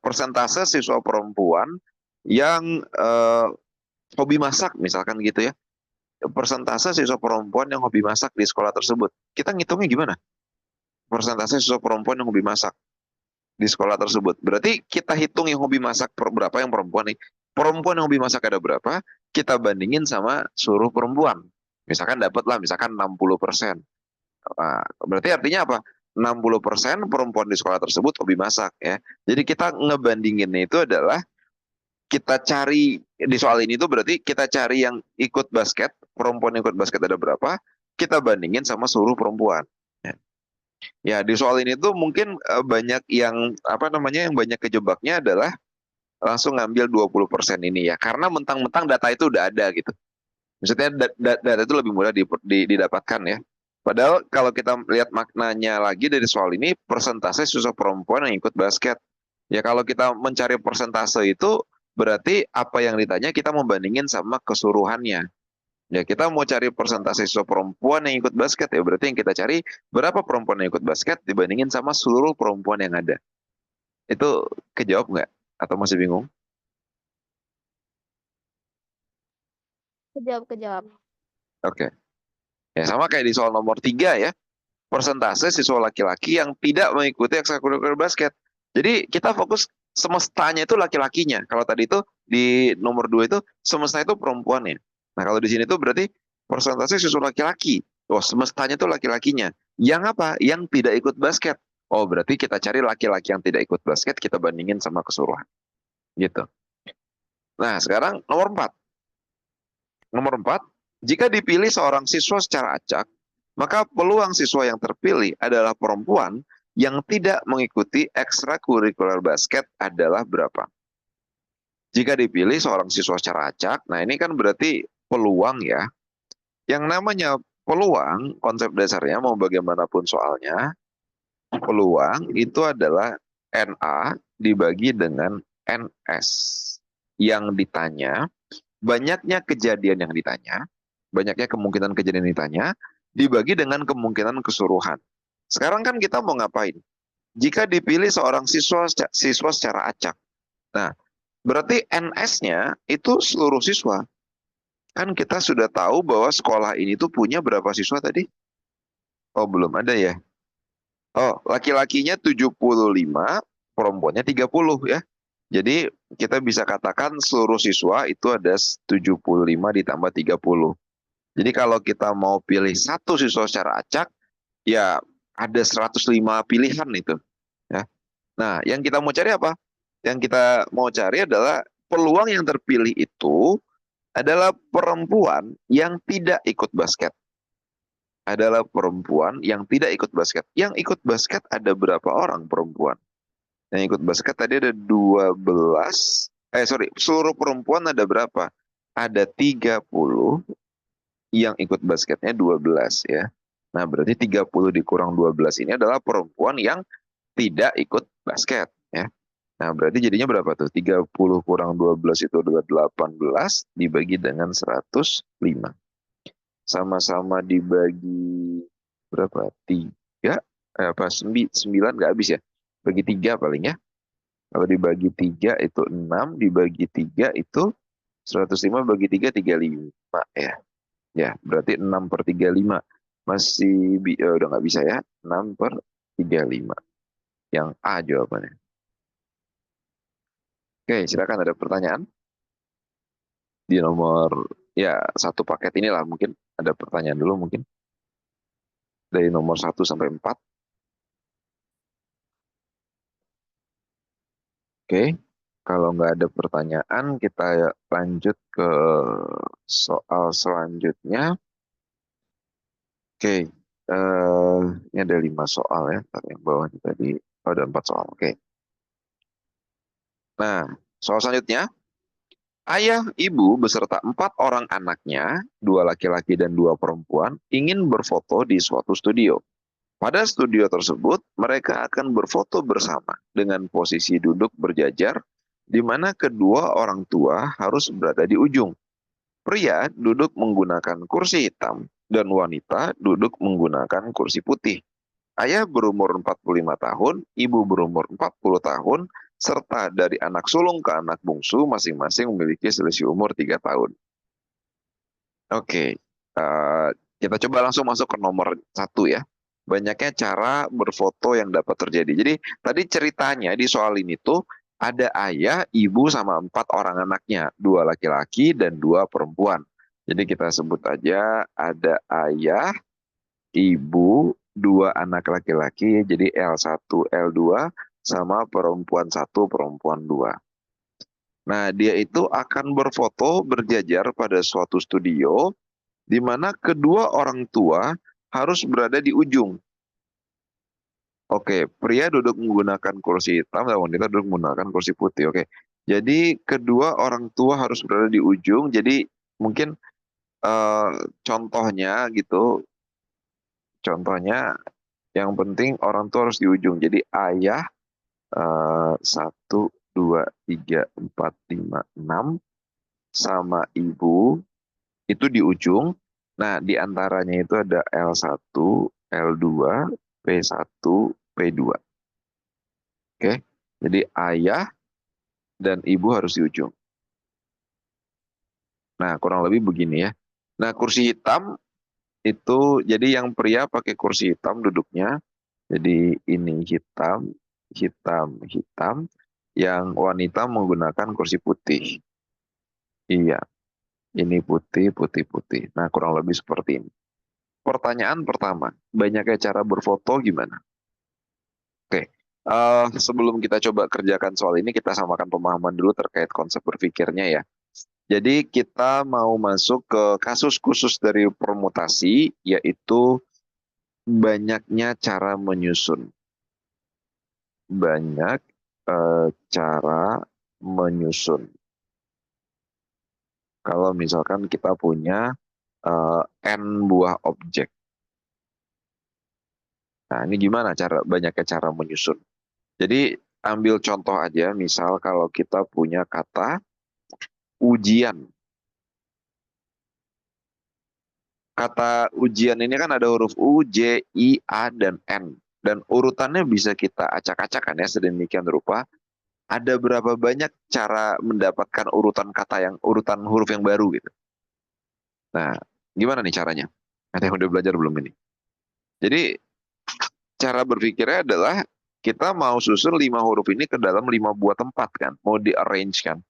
persentase siswa perempuan yang hobi masak misalkan gitu ya. Persentase siswa perempuan yang hobi masak di sekolah tersebut. Kita ngitungnya gimana? Persentase siswa perempuan yang hobi masak di sekolah tersebut. Berarti kita hitung yang hobi masak berapa yang perempuan nih. Perempuan yang hobi masak ada berapa, kita bandingin sama seluruh perempuan. Misalkan dapatlah misalkan 60%. Nah, berarti artinya apa? 60% perempuan di sekolah tersebut hobi masak ya. Jadi kita ngebandinginnya itu adalah kita cari di soal ini tuh berarti kita cari yang ikut basket, perempuan yang ikut basket ada berapa, kita bandingin sama seluruh perempuan. Ya, ya di soal ini tuh mungkin banyak yang apa namanya yang banyak kejebaknya adalah langsung ngambil 20% ini ya. Karena mentang-mentang data itu udah ada gitu. Maksudnya data itu lebih mudah didapatkan ya. Padahal kalau kita lihat maknanya lagi dari soal ini, persentase siswa perempuan yang ikut basket. Ya kalau kita mencari persentase itu berarti apa yang ditanya kita membandingin sama keseluruhannya. Ya kita mau cari persentase siswa perempuan yang ikut basket ya berarti yang kita cari berapa perempuan yang ikut basket dibandingin sama seluruh perempuan yang ada. Itu kejawab nggak? Atau masih bingung? Kejawab, kejawab. Oke. Ya sama kayak di soal nomor 3 ya. Persentase siswa laki-laki yang tidak mengikuti ekstrakurikuler basket. Jadi kita fokus semestanya itu laki-lakinya. Kalau tadi itu di nomor 2 itu semesta itu perempuannya. Nah kalau di sini tuh berarti persentase siswa laki-laki. Oh semestanya itu laki-lakinya. Yang apa? Yang tidak ikut basket. Oh berarti kita cari laki-laki yang tidak ikut basket, kita bandingin sama keseluruhan. Gitu. Nah sekarang nomor 4. Nomor 4, jika dipilih seorang siswa secara acak, maka peluang siswa yang terpilih adalah perempuan yang tidak mengikuti ekstrakurikuler basket adalah berapa? Jika dipilih seorang siswa secara acak, nah ini kan berarti peluang ya. Yang namanya peluang, konsep dasarnya mau bagaimanapun soalnya, peluang itu adalah NA dibagi dengan NS. Yang ditanya, banyaknya kejadian yang ditanya, banyaknya kemungkinan kejadian yang ditanya, dibagi dengan kemungkinan keseluruhan. Sekarang kan kita mau ngapain? Jika dipilih seorang siswa secara acak. Nah, berarti NS-nya itu seluruh siswa. Kan kita sudah tahu bahwa sekolah ini tuh punya berapa siswa tadi? Oh, belum ada ya. Oh, laki-lakinya 75, perempuannya 30 ya. Jadi kita bisa katakan seluruh siswa itu ada 75 ditambah 30. Jadi kalau kita mau pilih satu siswa secara acak, ya ada 105 pilihan itu. Ya. Nah, yang kita mau cari apa? Yang kita mau cari adalah peluang yang terpilih itu adalah perempuan yang tidak ikut basket. Adalah perempuan yang tidak ikut basket. Yang ikut basket ada berapa orang perempuan? Yang ikut basket tadi ada 12. Seluruh perempuan ada berapa? Ada 30, yang ikut basketnya 12 ya. Nah, berarti 30 dikurang 12 ini adalah perempuan yang tidak ikut basket ya. Nah, berarti jadinya berapa tuh? 30 kurang 12 itu adalah 18 dibagi dengan 105. Sama-sama dibagi berapa? 3 apa 9 nggak habis ya? Bagi 3 paling ya. Kalau dibagi 3 itu 6, dibagi 3 itu 105 bagi 3 35 ya. Ya, berarti 6/35. Masih udah nggak bisa ya. 6/35. Yang A jawabannya. Oke, silakan ada pertanyaan. Di nomor, ya satu paket inilah mungkin. Ada pertanyaan dulu mungkin. Dari nomor 1 sampai 4. Oke, kalau nggak ada pertanyaan, kita lanjut ke soal selanjutnya. Oke, ini ada 5 soal ya. Yang bawah tadi, ada 4 soal. Oke. Nah, soal selanjutnya. Ayah, ibu beserta 4 orang anaknya, 2 laki-laki dan 2 perempuan, ingin berfoto di suatu studio. Pada studio tersebut, mereka akan berfoto bersama dengan posisi duduk berjajar, di mana kedua orang tua harus berada di ujung. Pria duduk menggunakan kursi hitam, dan wanita duduk menggunakan kursi putih. Ayah berumur 45 tahun, ibu berumur 40 tahun, serta dari anak sulung ke anak bungsu masing-masing memiliki selisih umur 3 tahun. Oke, kita coba langsung masuk ke nomor 1 ya. Banyaknya cara berfoto yang dapat terjadi. Jadi tadi ceritanya di soal ini tuh ada ayah, ibu sama 4 orang anaknya. 2 laki-laki dan 2 perempuan. Jadi kita sebut aja ada ayah, ibu, 2 anak laki-laki, jadi L1, L2, sama perempuan 1, perempuan 2. Nah, dia itu akan berfoto berjajar pada suatu studio, di mana kedua orang tua harus berada di ujung. Oke, pria duduk menggunakan kursi hitam dan wanita duduk menggunakan kursi putih. Oke, Jadi kedua orang tua harus berada di ujung. Jadi mungkin contohnya gitu, contohnya yang penting orang tua harus di ujung. Jadi ayah 1, 2, 3, 4, 5, 6 sama ibu itu di ujung. Nah, di antaranya itu ada L1, L2, P1, P2. Oke. Jadi ayah dan ibu harus di ujung. Nah, kurang lebih begini ya. Nah, kursi hitam itu jadi yang pria pakai kursi hitam duduknya. Jadi ini hitam, hitam, hitam. Yang wanita menggunakan kursi putih. Iya, ini putih, putih, putih. Nah, kurang lebih seperti ini. Pertanyaan pertama, banyaknya cara berfoto gimana? Oke, sebelum kita coba kerjakan soal ini, kita samakan pemahaman dulu terkait konsep berpikirnya ya. Jadi kita mau masuk ke kasus khusus dari permutasi, yaitu banyaknya cara menyusun. Banyak cara menyusun. Kalau misalkan kita punya N buah objek. Nah, ini gimana banyaknya cara menyusun? Jadi ambil contoh aja, misal kalau kita punya kata ujian. Kata ujian ini kan ada huruf U, J, I, A, dan N. Dan urutannya bisa kita acak-acakan ya sedemikian rupa. Ada berapa banyak cara mendapatkan urutan huruf yang baru gitu. Nah, gimana nih caranya? Ada yang udah belajar belum ini? Jadi cara berpikirnya adalah kita mau susun 5 huruf ini ke dalam 5 buah tempat kan, mau di-arrange kan.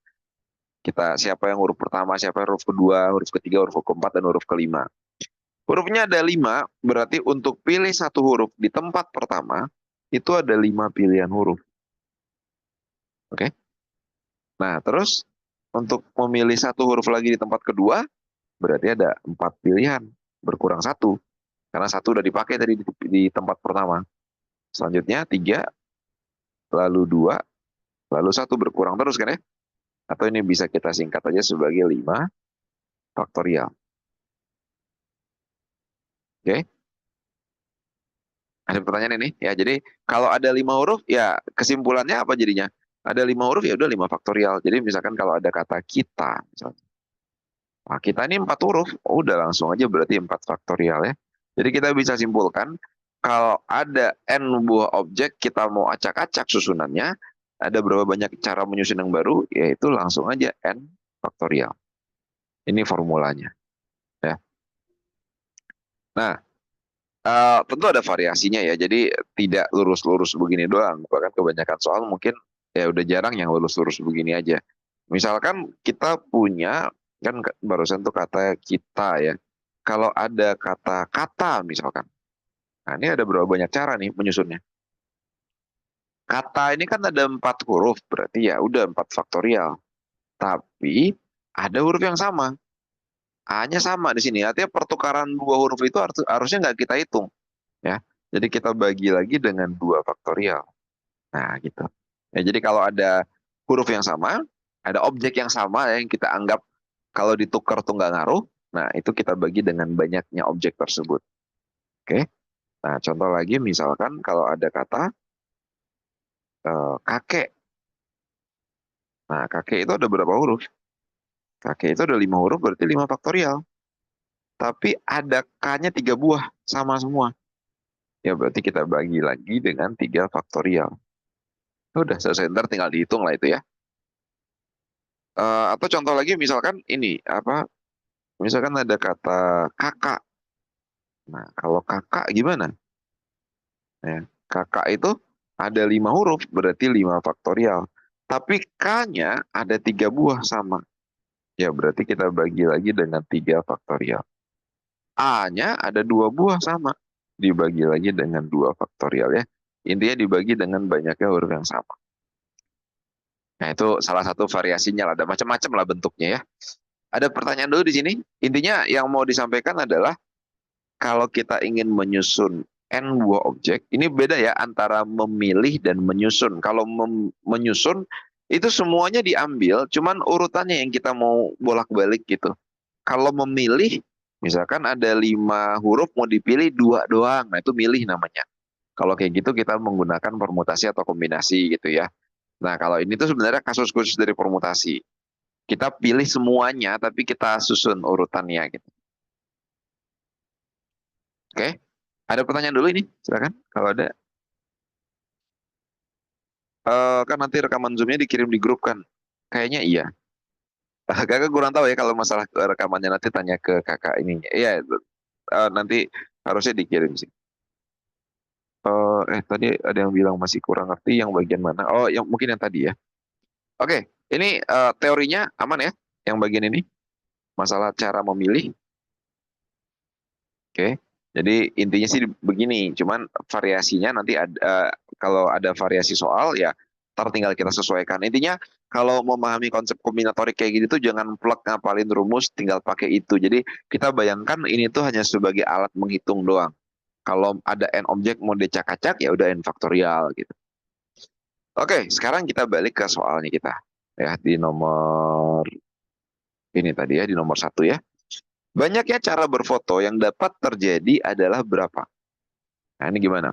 Kita siapa yang huruf pertama, siapa yang huruf kedua, huruf ketiga, huruf keempat, dan huruf kelima. Hurufnya ada 5, berarti untuk pilih satu huruf di tempat pertama, itu ada 5 pilihan huruf. Oke? Nah, terus untuk memilih satu huruf lagi di tempat kedua, berarti ada 4 pilihan, berkurang satu. Karena satu udah dipakai tadi di tempat pertama. Selanjutnya 3, lalu 2, lalu satu, berkurang terus kan ya? Atau ini bisa kita singkat aja sebagai 5 faktorial. Oke? Ada pertanyaan ini ya. Jadi kalau ada 5 huruf ya kesimpulannya apa jadinya? Ada 5 huruf ya udah 5 faktorial. Jadi misalkan kalau ada kata kita, misalnya, nah, kita ini 4 huruf, oh, udah langsung aja berarti 4 faktorial ya. Jadi kita bisa simpulkan kalau ada n buah objek kita mau acak-acak susunannya, ada berapa banyak cara menyusun yang baru, yaitu langsung aja n faktorial. Ini formulanya ya. Nah, tentu ada variasinya ya, jadi tidak lurus-lurus begini doang. Bahkan kebanyakan soal mungkin ya udah jarang yang lurus-lurus begini aja. Misalkan kita punya, kan barusan tuh kata kita ya. Kalau ada kata-kata misalkan. Nah, ini ada berapa banyak cara nih menyusunnya. Kata ini kan ada 4 huruf, berarti ya udah 4 faktorial. Tapi ada huruf yang sama. A-nya sama di sini. Artinya pertukaran 2 huruf itu harusnya nggak kita hitung. Ya. Jadi kita bagi lagi dengan 2 faktorial. Nah, gitu. Ya, jadi kalau ada huruf yang sama, ada objek yang sama ya, yang kita anggap kalau ditukar tuh nggak ngaruh, nah itu kita bagi dengan banyaknya objek tersebut. Oke. Nah, contoh lagi misalkan kalau ada kata kakek. Nah, kakek itu ada berapa huruf? Kakek itu ada 5 huruf, berarti 5 faktorial. Tapi ada K-nya 3 buah, sama semua. Ya berarti kita bagi lagi dengan 3 faktorial. Udah selesai, ntar tinggal dihitung lah itu ya. Atau contoh lagi misalkan ini apa? Misalkan ada kata kakak. Nah, kalau kakak gimana? Ya, kakak itu ada 5 huruf, berarti 5 faktorial. Tapi K-nya ada 3 buah sama. Ya berarti kita bagi lagi dengan 3 faktorial. A-nya ada 2 buah sama. Dibagi lagi dengan 2 faktorial ya. Intinya dibagi dengan banyaknya huruf yang sama. Nah, itu salah satu variasinya lah. Ada macam-macam lah bentuknya ya. Ada pertanyaan dulu di sini. Intinya yang mau disampaikan adalah kalau kita ingin menyusun n buah objek, ini beda ya antara memilih dan menyusun. Kalau menyusun Itu semuanya diambil, cuman urutannya yang kita mau bolak-balik gitu. Kalau memilih, misalkan ada 5 huruf mau dipilih 2 doang, nah itu milih namanya. Kalau kayak gitu kita menggunakan permutasi atau kombinasi gitu ya. Nah kalau ini tuh sebenarnya kasus khusus dari permutasi. Kita pilih semuanya, tapi kita susun urutannya gitu. Oke, ada pertanyaan dulu ini, silakan kalau ada. Kan nanti rekaman Zoom-nya dikirim di grup kan? Kayaknya iya. Kakak kurang tahu ya kalau masalah rekamannya, nanti tanya ke kakak ini. Iya, nanti harusnya dikirim sih. Tadi ada yang bilang masih kurang ngerti yang bagian mana. Oh, yang mungkin yang tadi ya. Oke, ini teorinya aman ya, yang bagian ini. Masalah cara memilih. Oke, jadi intinya sih begini, cuman variasinya nanti ada, kalau ada variasi soal ya ntar tinggal kita sesuaikan. Intinya kalau memahami konsep kombinatorik kayak gini tuh jangan plek ngapalin rumus, tinggal pakai itu. Jadi kita bayangkan ini tuh hanya sebagai alat menghitung doang. Kalau ada n objek mau dicak-acak ya udah n faktorial gitu. Oke, sekarang kita balik ke soalnya kita ya di nomor ini tadi ya, di nomor 1 ya. Banyaknya cara berfoto yang dapat terjadi adalah berapa? Nah, ini gimana?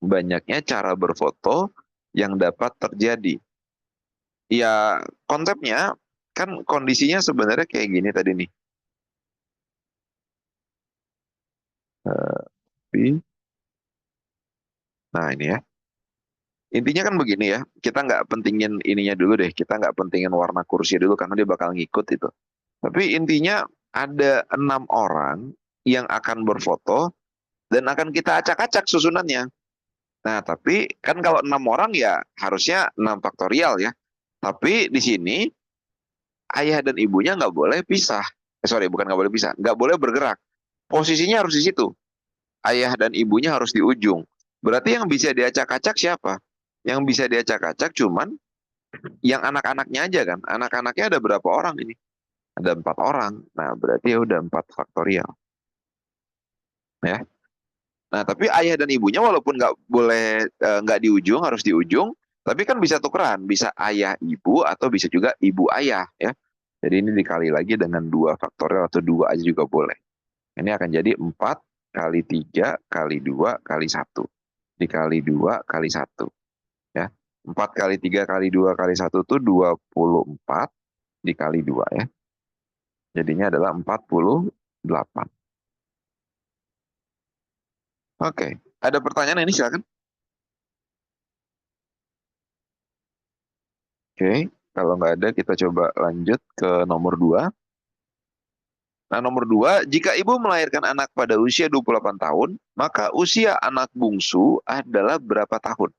Banyaknya cara berfoto yang dapat terjadi. Ya, konsepnya kan kondisinya sebenarnya kayak gini tadi nih. Nah, ini ya. Intinya kan begini ya, kita nggak pentingin ininya dulu deh, kita nggak pentingin warna kursi dulu karena dia bakal ngikut itu. Tapi intinya ada 6 orang yang akan berfoto dan akan kita acak-acak susunannya. Nah, tapi kan kalau 6 orang ya harusnya 6 faktorial ya. Tapi di sini ayah dan ibunya nggak boleh pisah. Sorry, bukan nggak boleh pisah, nggak boleh bergerak. Posisinya harus di situ. Ayah dan ibunya harus di ujung. Berarti yang bisa diacak-acak siapa? Yang bisa diacak-acak cuman yang anak-anaknya aja kan. Anak-anaknya ada berapa orang ini? Ada 4 orang. Nah, berarti ya udah 4 faktorial. Ya. Nah, tapi ayah dan ibunya walaupun nggak boleh, nggak di ujung, harus di ujung, tapi kan bisa tukeran, bisa ayah ibu atau bisa juga ibu ayah ya. Jadi ini dikali lagi dengan 2 faktorial atau 2 aja juga boleh. Ini akan jadi 4 kali 3 kali 2 kali 1 dikali 2 kali 1 ya. 4 kali 3 kali 2 kali 1 itu 24 dikali 2 ya. Jadinya adalah 48. Oke, ada pertanyaan ini silakan. Oke, kalau nggak ada kita coba lanjut ke nomor 2. Nah, nomor 2, jika ibu melahirkan anak pada usia 28 tahun, maka usia anak bungsu adalah berapa tahun?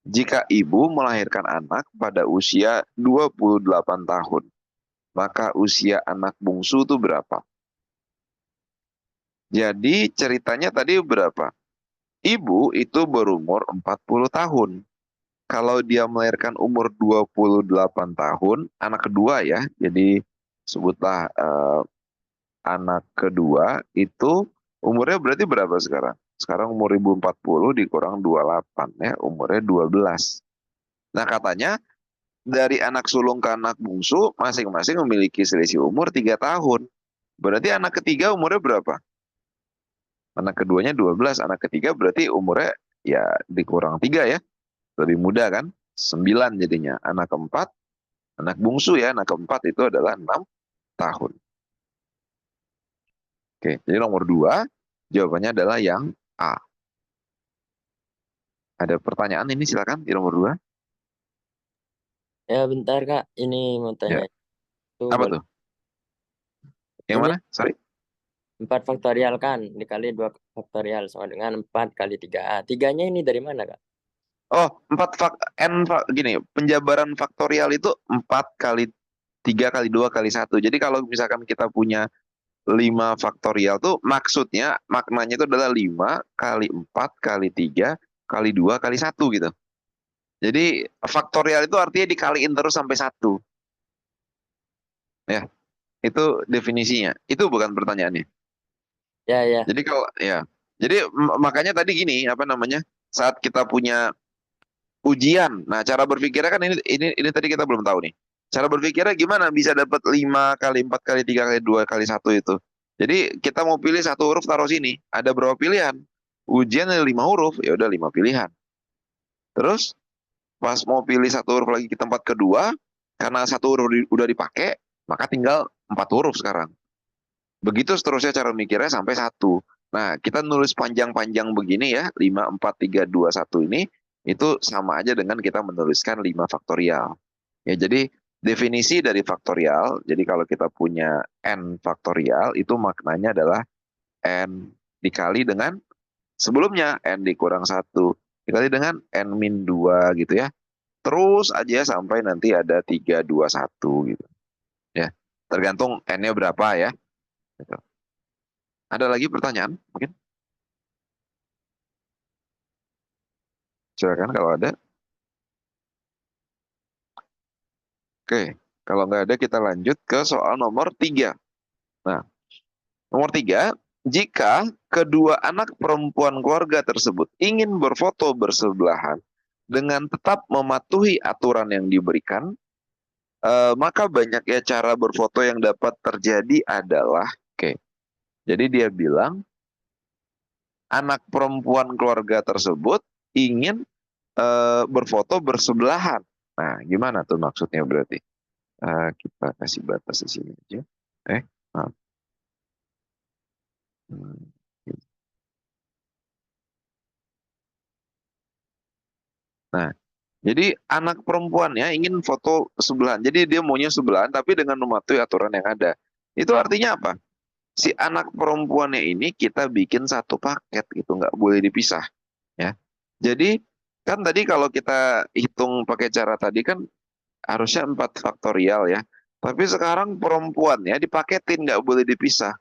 Jika ibu melahirkan anak pada usia 28 tahun, maka usia anak bungsu itu berapa? Jadi ceritanya tadi berapa? Ibu itu berumur 40 tahun. Kalau dia melahirkan umur 28 tahun, anak kedua ya, jadi sebutlah anak kedua itu umurnya berarti berapa sekarang? Sekarang umur 1040 dikurang 28 ya, umurnya 12. Nah katanya dari anak sulung ke anak bungsu masing-masing memiliki selisih umur 3 tahun. Berarti anak ketiga umurnya berapa? Anak keduanya 12, anak ketiga berarti umurnya ya dikurang 3 ya. Lebih muda kan? 9 jadinya. Anak keempat, anak bungsu ya, anak keempat itu adalah 6 tahun. Oke, jadi nomor 2 jawabannya adalah yang A. Ada pertanyaan ini silakan di nomor 2. Ya bentar Kak, ini mau Ya, tanya itu apa boleh. tuh? Yang Ini mana? Sorry. 4 faktorial kan dikali 2 faktorial sama dengan 4 kali 3A. Tiganya ini dari mana Kak? Oh, 4 gini, penjabaran faktorial itu 4 kali 3 kali 2 kali 1. Jadi kalau misalkan kita punya 5 faktorial tuh maksudnya maknanya itu adalah 5 kali 4 kali 3 kali 2 kali 1 gitu. Jadi faktorial itu artinya dikaliin terus sampai 1. Ya, itu definisinya. Itu bukan pertanyaannya. Ya ya. Jadi kalau ya. Jadi makanya tadi gini, apa namanya? Saat kita punya ujian. Nah, cara berpikirnya kan ini tadi kita belum tahu nih. Cara berpikirnya gimana bisa dapat 5 kali 4 kali 3 kali 2 kali 1 itu. Jadi kita mau pilih satu huruf taruh sini. Ada berapa pilihan? Ujian ada 5 huruf, ya udah 5 pilihan. Terus pas mau pilih satu huruf lagi ke tempat kedua, karena satu huruf udah dipakai, maka tinggal 4 huruf sekarang. Begitu seterusnya cara mikirnya sampai 1. Nah, kita nulis panjang-panjang begini ya, 5, 4, 3, 2, 1 ini, itu sama aja dengan kita menuliskan 5 faktorial. Ya, jadi definisi dari faktorial, jadi kalau kita punya n faktorial, itu maknanya adalah n dikali dengan sebelumnya, n dikurang 1, dikali dengan n-2 gitu ya. Terus aja sampai nanti ada 3, 2, 1 gitu. Ya, tergantung n-nya berapa ya. Gitu. Ada lagi pertanyaan mungkin? Silakan kalau ada. Oke, kalau nggak ada kita lanjut ke soal nomor 3. Nah, nomor 3, jika kedua anak perempuan keluarga tersebut ingin berfoto bersebelahan dengan tetap mematuhi aturan yang diberikan, maka banyaknya cara berfoto yang dapat terjadi adalah, oke, jadi dia bilang anak perempuan keluarga tersebut ingin berfoto bersebelahan. Nah, gimana tuh maksudnya berarti? Kita kasih batas di sini aja. Maaf. Nah, jadi anak perempuannya ingin foto sebelahan. Jadi dia maunya sebelahan tapi dengan mematuhi aturan yang ada. Itu artinya apa? Si anak perempuannya ini kita bikin satu paket gitu, nggak boleh dipisah. Ya. Jadi kan tadi kalau kita hitung pakai cara tadi kan harusnya 4 faktorial ya. Tapi sekarang perempuannya dipaketin, nggak boleh dipisah.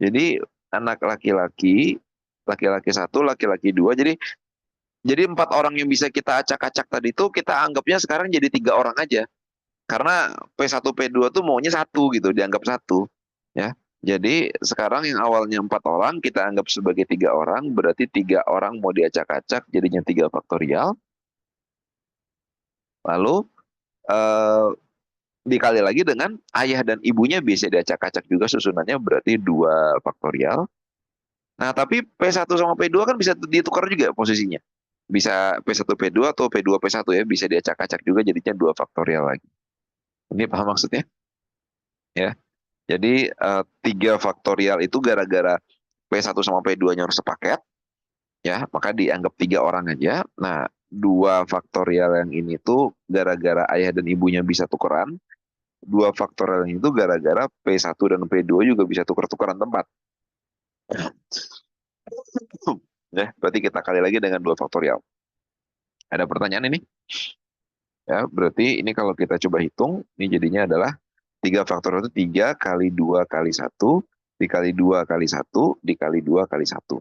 Jadi anak laki-laki, laki-laki 1, laki-laki 2. Jadi 4 orang yang bisa kita acak-acak tadi tuh kita anggapnya sekarang jadi 3 orang aja. Karena P1 P2 tuh maunya 1 gitu, dianggap 1 ya. Jadi sekarang yang awalnya 4 orang kita anggap sebagai 3 orang, berarti 3 orang mau diacak-acak jadinya 3 faktorial. Lalu dikali lagi dengan ayah dan ibunya bisa diacak-acak juga susunannya berarti 2 faktorial. Nah, tapi P1 sama P2 kan bisa ditukar juga posisinya. Bisa P1 P2 atau P2 P1 ya, bisa diacak-acak juga jadinya 2 faktorial lagi. Ini paham maksudnya? Ya. Jadi 3 faktorial itu gara-gara P1 sama P2-nya harus sepaket, ya, maka dianggap 3 orang aja. Nah, 2 faktorial yang ini tuh gara-gara ayah dan ibunya bisa tukeran. 2 faktorial yang itu gara-gara P1 dan P2 juga bisa tuker-tukeran tempat. Ya, berarti kita kali lagi dengan 2 faktorial. Ada pertanyaan ini? Ya, berarti ini kalau kita coba hitung, ini jadinya adalah 3 faktorial itu 3 kali 2 kali 1, dikali 2 kali 1, dikali 2 kali 1.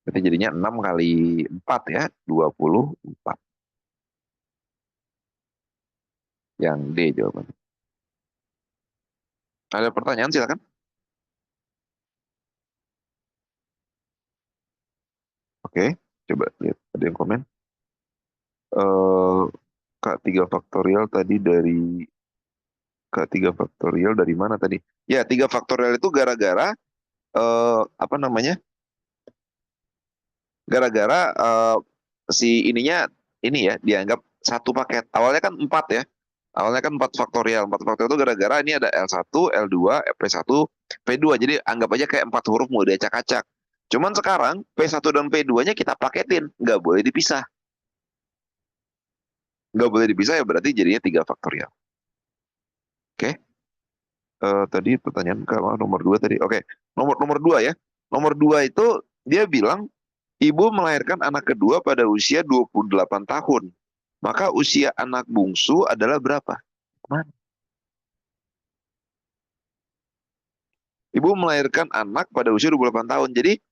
Berarti jadinya 6 kali 4 ya, 24. Yang D jawabannya. Ada pertanyaan silakan. Oke, coba lihat ada yang komen. Kak 3 faktorial tadi dari Kak 3 faktorial dari mana tadi? Ya, 3 faktorial itu gara-gara apa namanya? Gara-gara si ininya ini ya dianggap satu paket. Awalnya kan 4 ya. Awalnya kan 4 faktorial. 4 faktorial itu gara-gara ini ada L1, L2, P1, P2. Jadi anggap aja kayak 4 huruf mau diacak-acak. Cuman sekarang P1 dan P2-nya kita paketin, nggak boleh dipisah. Nggak boleh dipisah ya berarti jadinya 3 faktorial. Oke. Tadi pertanyaan ke nomor 2 tadi. Oke. Nomor 2 ya. Nomor 2 itu dia bilang ibu melahirkan anak kedua pada usia 28 tahun. Maka usia anak bungsu adalah berapa? Mana? Ibu melahirkan anak pada usia 28 tahun. Jadi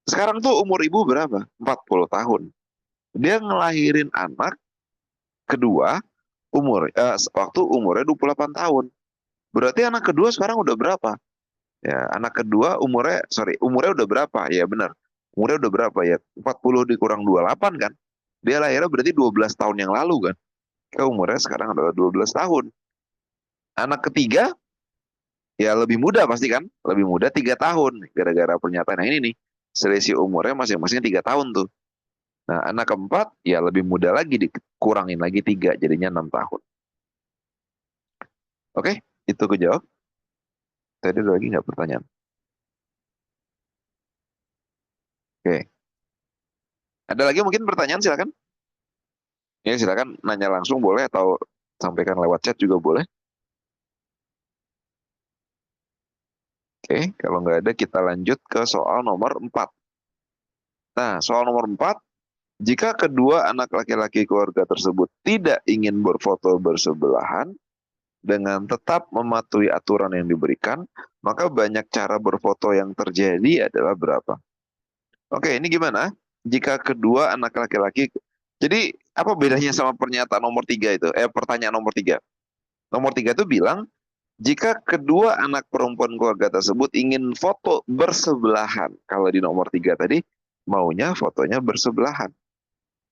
sekarang tuh umur ibu berapa? 40 tahun. Dia ngelahirin anak kedua waktu umurnya 28 tahun. Berarti anak kedua sekarang udah berapa? Ya, anak kedua umurnya udah berapa? Ya benar. Umurnya udah berapa ya? 40 dikurang 28 kan? Dia lahirnya berarti 12 tahun yang lalu kan. Umurnya sekarang adalah 12 tahun. Anak ketiga, ya lebih muda pasti kan. Lebih muda 3 tahun. Gara-gara pernyataan yang ini nih. Selisih umurnya masing-masing 3 tahun tuh. Nah, anak keempat, ya lebih muda lagi. Dikurangin lagi 3, jadinya 6 tahun. Oke, itu kejawab. Tadi ada lagi nggak pertanyaan? Oke. Ada lagi mungkin pertanyaan, silakan. Ya, silakan nanya langsung boleh atau sampaikan lewat chat juga boleh. Oke, kalau nggak ada kita lanjut ke soal nomor 4. Nah, soal nomor 4, jika kedua anak laki-laki keluarga tersebut tidak ingin berfoto bersebelahan dengan tetap mematuhi aturan yang diberikan, maka banyak cara berfoto yang terjadi adalah berapa? Oke, ini gimana? Jika kedua anak laki-laki, jadi apa bedanya sama pernyataan nomor 3 itu? Pertanyaan nomor 3. Nomor 3 itu bilang, jika kedua anak perempuan keluarga tersebut ingin foto bersebelahan. Kalau di nomor 3 tadi, maunya fotonya bersebelahan.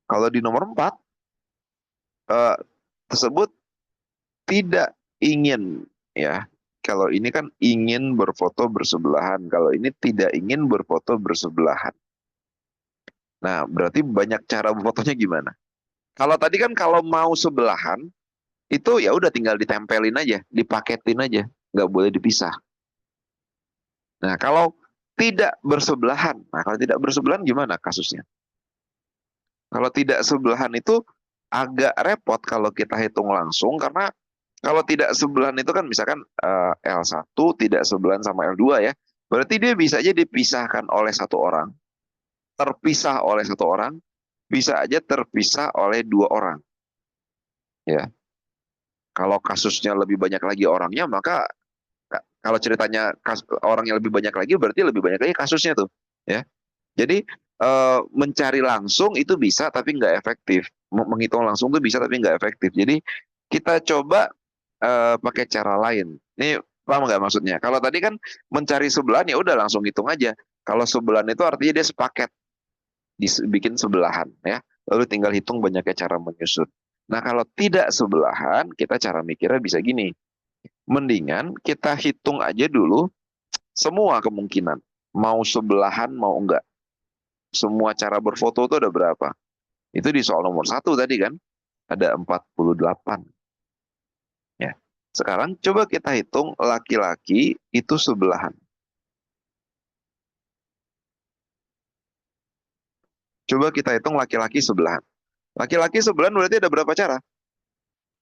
Kalau di nomor 4, tersebut tidak ingin, ya. Kalau ini kan ingin berfoto bersebelahan. Kalau ini tidak ingin berfoto bersebelahan. Nah, berarti banyak cara berfotonya gimana? Kalau tadi kan kalau mau sebelahan, itu ya udah tinggal ditempelin aja, dipaketin aja, nggak boleh dipisah. Nah, kalau tidak bersebelahan, kalau tidak bersebelahan gimana kasusnya? Kalau tidak sebelahan itu agak repot kalau kita hitung langsung, karena kalau tidak sebelahan itu kan misalkan L1 tidak sebelahan sama L2 ya, berarti dia bisa aja dipisahkan oleh satu orang, terpisah oleh satu orang, bisa aja terpisah oleh 2 orang. Ya, kalau kasusnya lebih banyak lagi orangnya, maka kalau ceritanya orang yang lebih banyak lagi, berarti lebih banyak lagi kasusnya tuh, ya. Jadi mencari langsung itu bisa tapi nggak efektif. Menghitung langsung tuh bisa tapi nggak efektif. Jadi kita coba pakai cara lain. Ini paham nggak maksudnya? Kalau tadi kan mencari sebelahan ya udah langsung hitung aja. Kalau sebelahan itu artinya dia sepaket, dibikin sebelahan ya. Lalu tinggal hitung banyaknya cara menyusun. Nah, kalau tidak sebelahan, kita cara mikirnya bisa gini. Mendingan kita hitung aja dulu semua kemungkinan. Mau sebelahan, mau enggak. Semua cara berfoto itu ada berapa? Itu di soal nomor 1 tadi kan. Ada 48. Ya. Sekarang coba kita hitung laki-laki itu sebelahan. Coba kita hitung laki-laki sebelahan. Laki-laki sebelahan berarti ada berapa cara?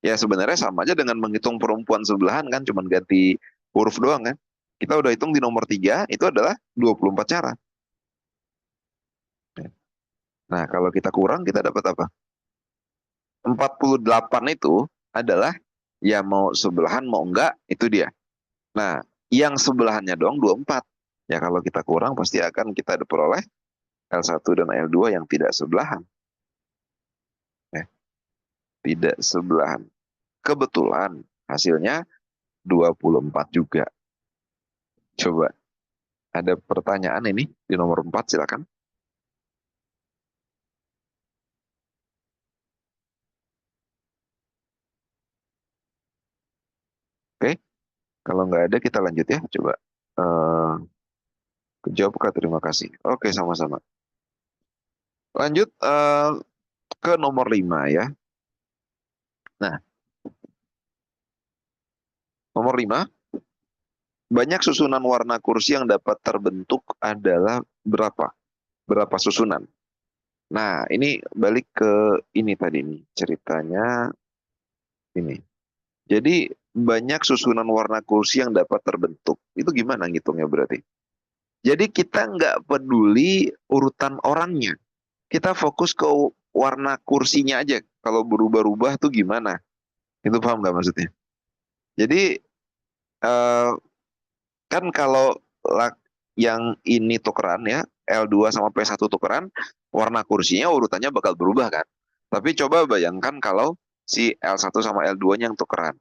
Ya sebenarnya sama aja dengan menghitung perempuan sebelahan kan, cuman ganti huruf doang kan. Kita udah hitung di nomor 3, itu adalah 24 cara. Nah, kalau kita kurang, kita dapat apa? 48 itu adalah ya mau sebelahan mau enggak, itu dia. Nah, yang sebelahannya doang 24. Ya kalau kita kurang pasti akan kita peroleh L1 dan L2 yang tidak sebelahan. Ya, tidak sebelahan. Kebetulan hasilnya 24 juga. Coba, ada pertanyaan ini di nomor 4, silakan. Oke, kalau nggak ada kita lanjut ya. Coba. Kejawab Kak, terima kasih. Oke, sama-sama. Lanjut ke nomor 5 ya. Nah, nomor 5, banyak susunan warna kursi yang dapat terbentuk adalah berapa? Berapa susunan? Nah, ini balik ke ini tadi nih, ceritanya ini. Jadi, banyak susunan warna kursi yang dapat terbentuk. Itu gimana ngitungnya berarti? Jadi, kita nggak peduli urutan orangnya. Kita fokus ke warna kursinya aja. Kalau berubah-ubah tuh gimana? Itu paham nggak maksudnya? Jadi, kan kalau yang ini tukeran ya, L2 sama P1 tukeran, warna kursinya urutannya bakal berubah kan. Tapi coba bayangkan kalau si L1 sama L2-nya yang tukeran.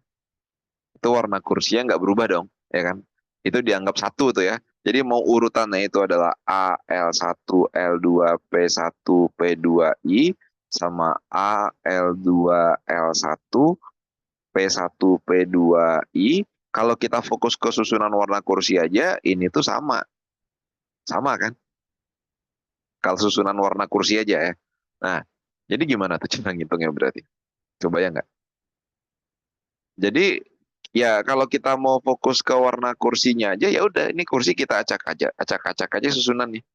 Itu warna kursinya nggak berubah dong, ya kan? Itu dianggap satu tuh ya. Jadi mau urutannya itu adalah A, L1, L2, P1, P2, I, sama A, L2, L1, P1, P2I. Kalau kita fokus ke susunan warna kursi aja, ini tuh sama. Sama kan? Kalau susunan warna kursi aja ya. Nah, jadi gimana tuh cara ngitungnya berarti? Coba ya nggak? Jadi ya kalau kita mau fokus ke warna kursinya aja, ya udah ini kursi kita acak-acak aja susunannya.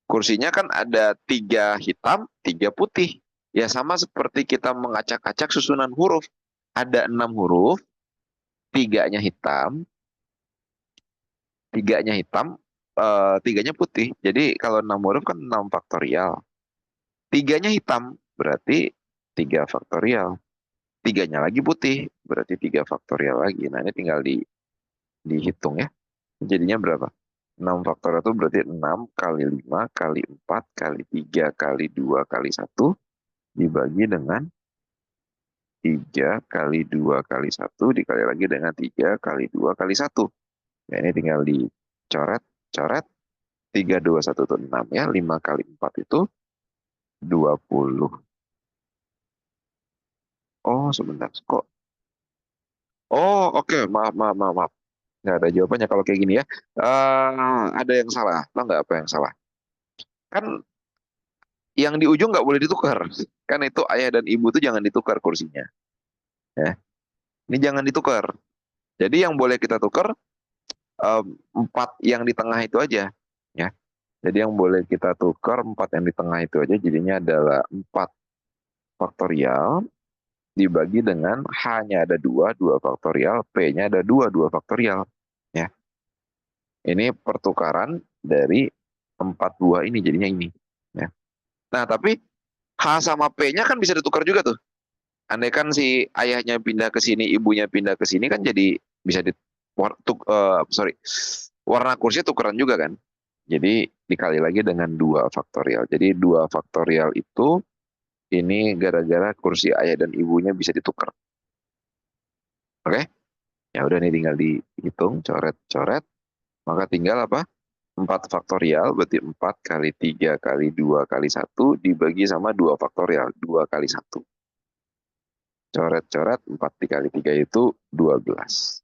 Kursinya kan ada 3 hitam, 3 putih. Ya sama seperti kita mengacak-acak susunan huruf. Ada 6 huruf, tiganya hitam, tiganya hitam, tiganya putih. Jadi kalau 6 huruf kan 6 faktorial. Tiganya hitam, berarti 3 faktorial. Tiganya lagi putih, berarti 3 faktorial lagi. Nah ini tinggal dihitung ya. Jadinya berapa? 6 faktorial itu berarti 6 kali 5 kali 4 kali 3 kali 2 kali 1 dibagi dengan 3 kali 2 kali 1 dikali lagi dengan 3 kali 2 kali 1. Nah, ini tinggal dicoret, 3, 2, 1 itu 6 ya. 5 kali 4 itu 20. Oh, sebentar. Kok? Oh, oke. Maaf. Nggak ada jawabannya kalau kayak gini ya. Ada yang salah. Tahu nggak apa yang salah? Kan yang di ujung nggak boleh ditukar. Kan itu ayah dan ibu tuh jangan ditukar kursinya. Ya. Ini jangan ditukar. Jadi yang boleh kita tukar 4 yang di tengah itu aja. Ya. Jadi yang boleh kita tukar 4 yang di tengah itu aja. Jadinya adalah 4 faktorial dibagi dengan H-nya ada 2 faktorial, P-nya ada 2 faktorial. Ya. Ini pertukaran dari 4 buah ini jadinya ini. Ya. Nah, tapi H sama P-nya kan bisa ditukar juga tuh. Andai kan si ayahnya pindah ke sini, ibunya pindah ke sini kan jadi bisa warna kursi tukeran juga kan. Jadi dikali lagi dengan 2 faktorial. Jadi 2 faktorial itu ini gara-gara kursi ayah dan ibunya bisa ditukar. Oke? Ya udah nih tinggal dihitung, coret-coret. Maka tinggal apa? 4 faktorial, berarti 4 kali 3 kali 2 kali 1 dibagi sama 2 faktorial, 2 kali 1. Coret-coret, 4 dikali 3 itu 12.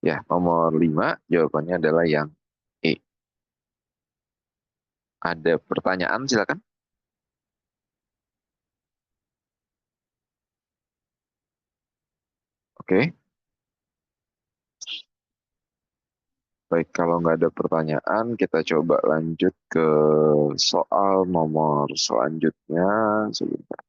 Ya, nomor 5 jawabannya adalah yang E. Ada pertanyaan silakan. Oke. Baik, kalau nggak ada pertanyaan, kita coba lanjut ke soal nomor selanjutnya. Sebentar.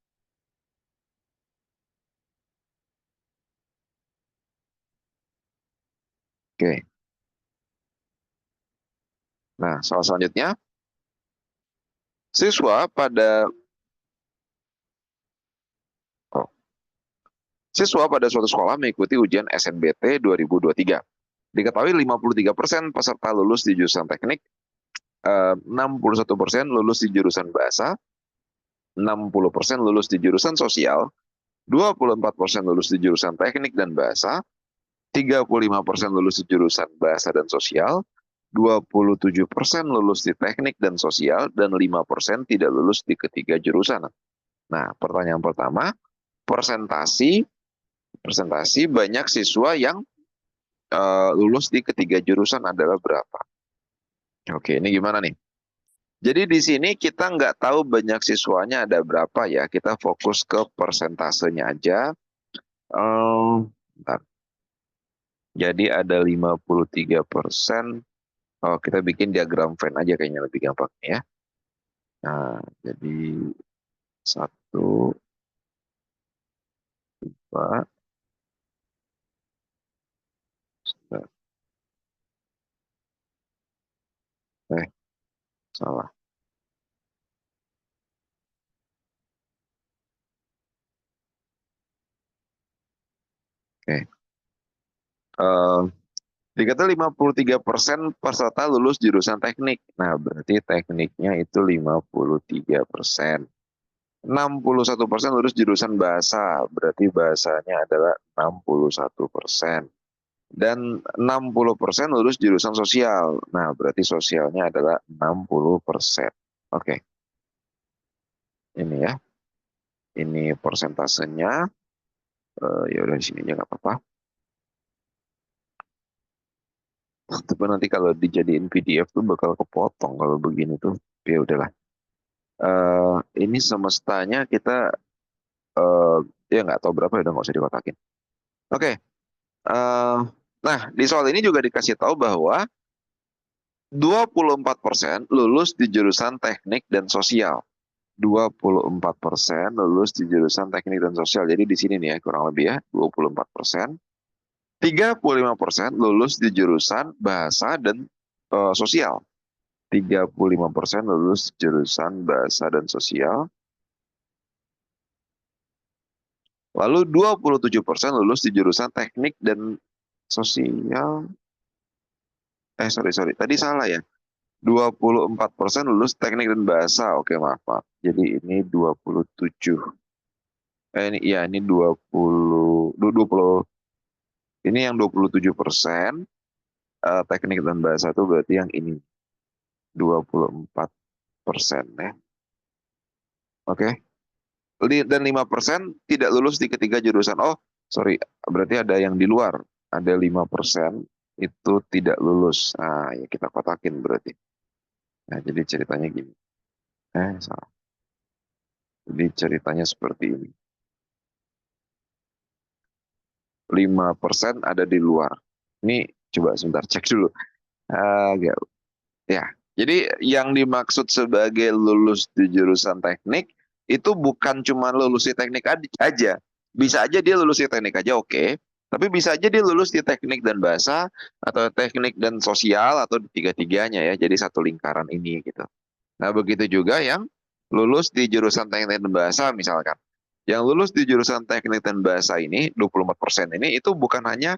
Oke. Nah, soal selanjutnya. Siswa pada oh, Siswa pada suatu sekolah mengikuti ujian SNBT 2023. Diketahui 53% peserta lulus di jurusan teknik, 61% lulus di jurusan bahasa, 60% lulus di jurusan sosial, 24% lulus di jurusan teknik dan bahasa, 35% lulus di jurusan bahasa dan sosial, 27% lulus di teknik dan sosial, dan 5% tidak lulus di ketiga jurusan. Nah, pertanyaan pertama, persentasi banyak siswa yang lulus di ketiga jurusan adalah berapa? Oke, ini gimana nih? Jadi di sini kita nggak tahu banyak siswanya ada berapa ya. Kita fokus ke persentasenya aja. Bentar. Jadi ada 53%. Oh, kita bikin diagram Venn aja kayaknya lebih gampang ya. Nah, jadi 1, 2, salah. Oke. Dikata 53% peserta lulus jurusan teknik. Nah, berarti tekniknya itu 53%. 61% lulus jurusan bahasa, berarti bahasanya adalah 61%. Dan 60% lulus jurusan sosial. Nah, berarti sosialnya adalah 60%. Oke. Ini ya. Ini persentasenya. Ya udah di sini aja nggak apa-apa. Tapi nanti kalau dijadiin PDF tuh bakal kepotong kalau begini tuh. Ya udahlah. Ini semestanya kita ya nggak tahu berapa, udah nggak usah dikotakin. Oke. Nah, di soal ini juga dikasih tahu bahwa 24% lulus di jurusan teknik dan sosial. 24% lulus di jurusan teknik dan sosial. Jadi di sini nih ya, kurang lebih ya, 24%. 35% lulus di jurusan bahasa dan sosial. 35% lulus jurusan bahasa dan sosial. Lalu 27% lulus di jurusan teknik dan sosial. Sorry. Tadi salah ya. 24% lulus teknik dan bahasa. Oke, maaf. Jadi ini 27. Ini 20. Ini yang 27%. Teknik dan bahasa itu berarti yang ini. 24% ya. Oke. Dan 5% tidak lulus di ketiga jurusan. Oh, sorry. Berarti ada yang di luar. Ada 5% itu tidak lulus. Nah, ya kita kotakin berarti. Nah, jadi ceritanya gini. Salah. Jadi ceritanya seperti ini. 5% ada di luar. Ini coba sebentar cek dulu. Ya, jadi yang dimaksud sebagai lulus di jurusan teknik itu bukan cuma lulus di teknik aja. Bisa aja dia lulus di teknik aja, oke. Tapi bisa aja dia lulus di teknik dan bahasa atau teknik dan sosial atau tiga-tiganya ya. Jadi satu lingkaran ini gitu. Nah, begitu juga yang lulus di jurusan teknik dan bahasa misalkan. Yang lulus di jurusan teknik dan bahasa ini 24% ini itu bukan hanya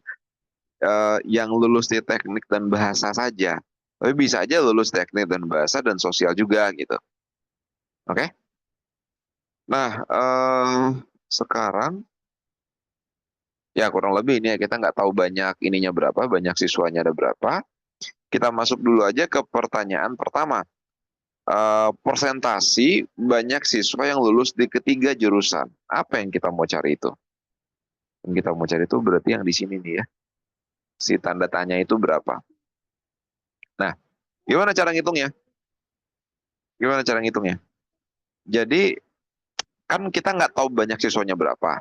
yang lulus di teknik dan bahasa saja. Tapi bisa aja lulus teknik dan bahasa dan sosial juga gitu. Oke? Nah, sekarang ya kurang lebih ini ya kita nggak tahu banyak ininya berapa, banyak siswanya ada berapa. Kita masuk dulu aja ke pertanyaan pertama. Persentasi banyak siswa yang lulus di ketiga jurusan. Apa yang kita mau cari itu? Yang kita mau cari itu berarti yang di sini nih ya. Si tanda tanya itu berapa? Nah, gimana cara ngitungnya? Jadi kan kita nggak tahu banyak siswanya berapa.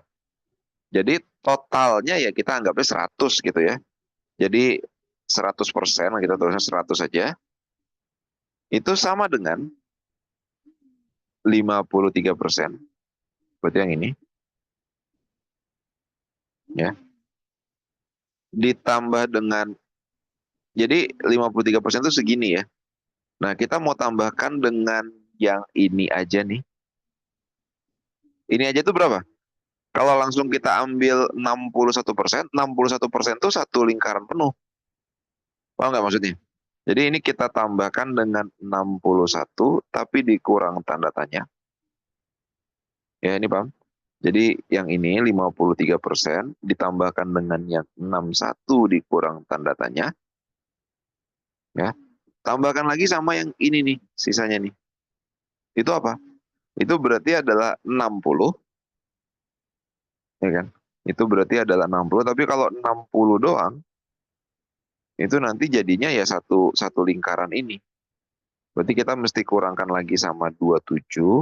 Jadi totalnya ya kita anggapnya 100 gitu ya. Jadi 100%, kita tulisnya 100 saja. Itu sama dengan 53%. Berarti yang ini. Ya. Ditambah dengan, jadi 53% itu segini ya. Nah, kita mau tambahkan dengan yang ini aja nih. Ini aja tuh berapa? Kalau langsung kita ambil 61%, 61% itu satu lingkaran penuh. Paham nggak maksudnya? Jadi ini kita tambahkan dengan 61, tapi dikurang tanda tanya. Ya, ini paham? Jadi yang ini 53% ditambahkan dengan yang 61 dikurang tanda tanya. Ya. Tambahkan lagi sama yang ini nih, sisanya nih. Itu apa? Itu berarti adalah 60. Ya kan? Itu berarti adalah 60, tapi kalau 60 doang, itu nanti jadinya ya satu lingkaran ini. Berarti kita mesti kurangkan lagi sama 27,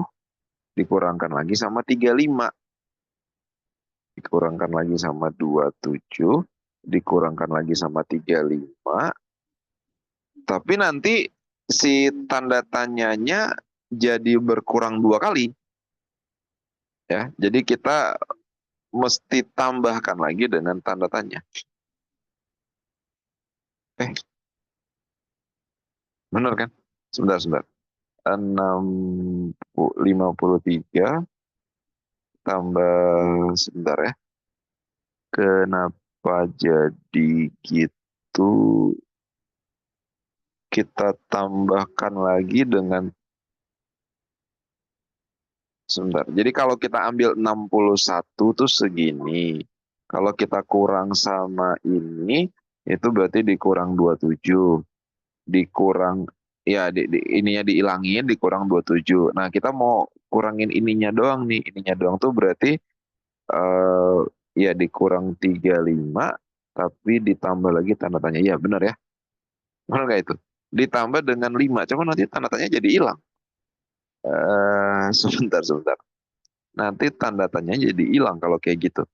dikurangkan lagi sama 35. Dikurangkan lagi sama 27, dikurangkan lagi sama 35. Tapi nanti si tanda tanyanya jadi berkurang 2 kali. Ya, jadi kita mesti tambahkan lagi dengan tanda tanya. Benar kan? Sebentar. 53 tambah, sebentar ya. Kenapa jadi gitu? Kita tambahkan lagi dengan, sebentar. Jadi kalau kita ambil 61 tuh segini. Kalau kita kurang sama ini, itu berarti dikurang 27. Dikurang, ya ininya diilangin, dikurang 27. Nah, kita mau kurangin ininya doang nih. Ininya doang tuh berarti ya dikurang 35, tapi ditambah lagi tanda tanya. Iya benar ya. Benar nggak itu? Ditambah dengan 5, cuma nanti tanda tanya jadi hilang. Sebentar. Nanti tanda tanya jadi hilang kalau kayak gitu.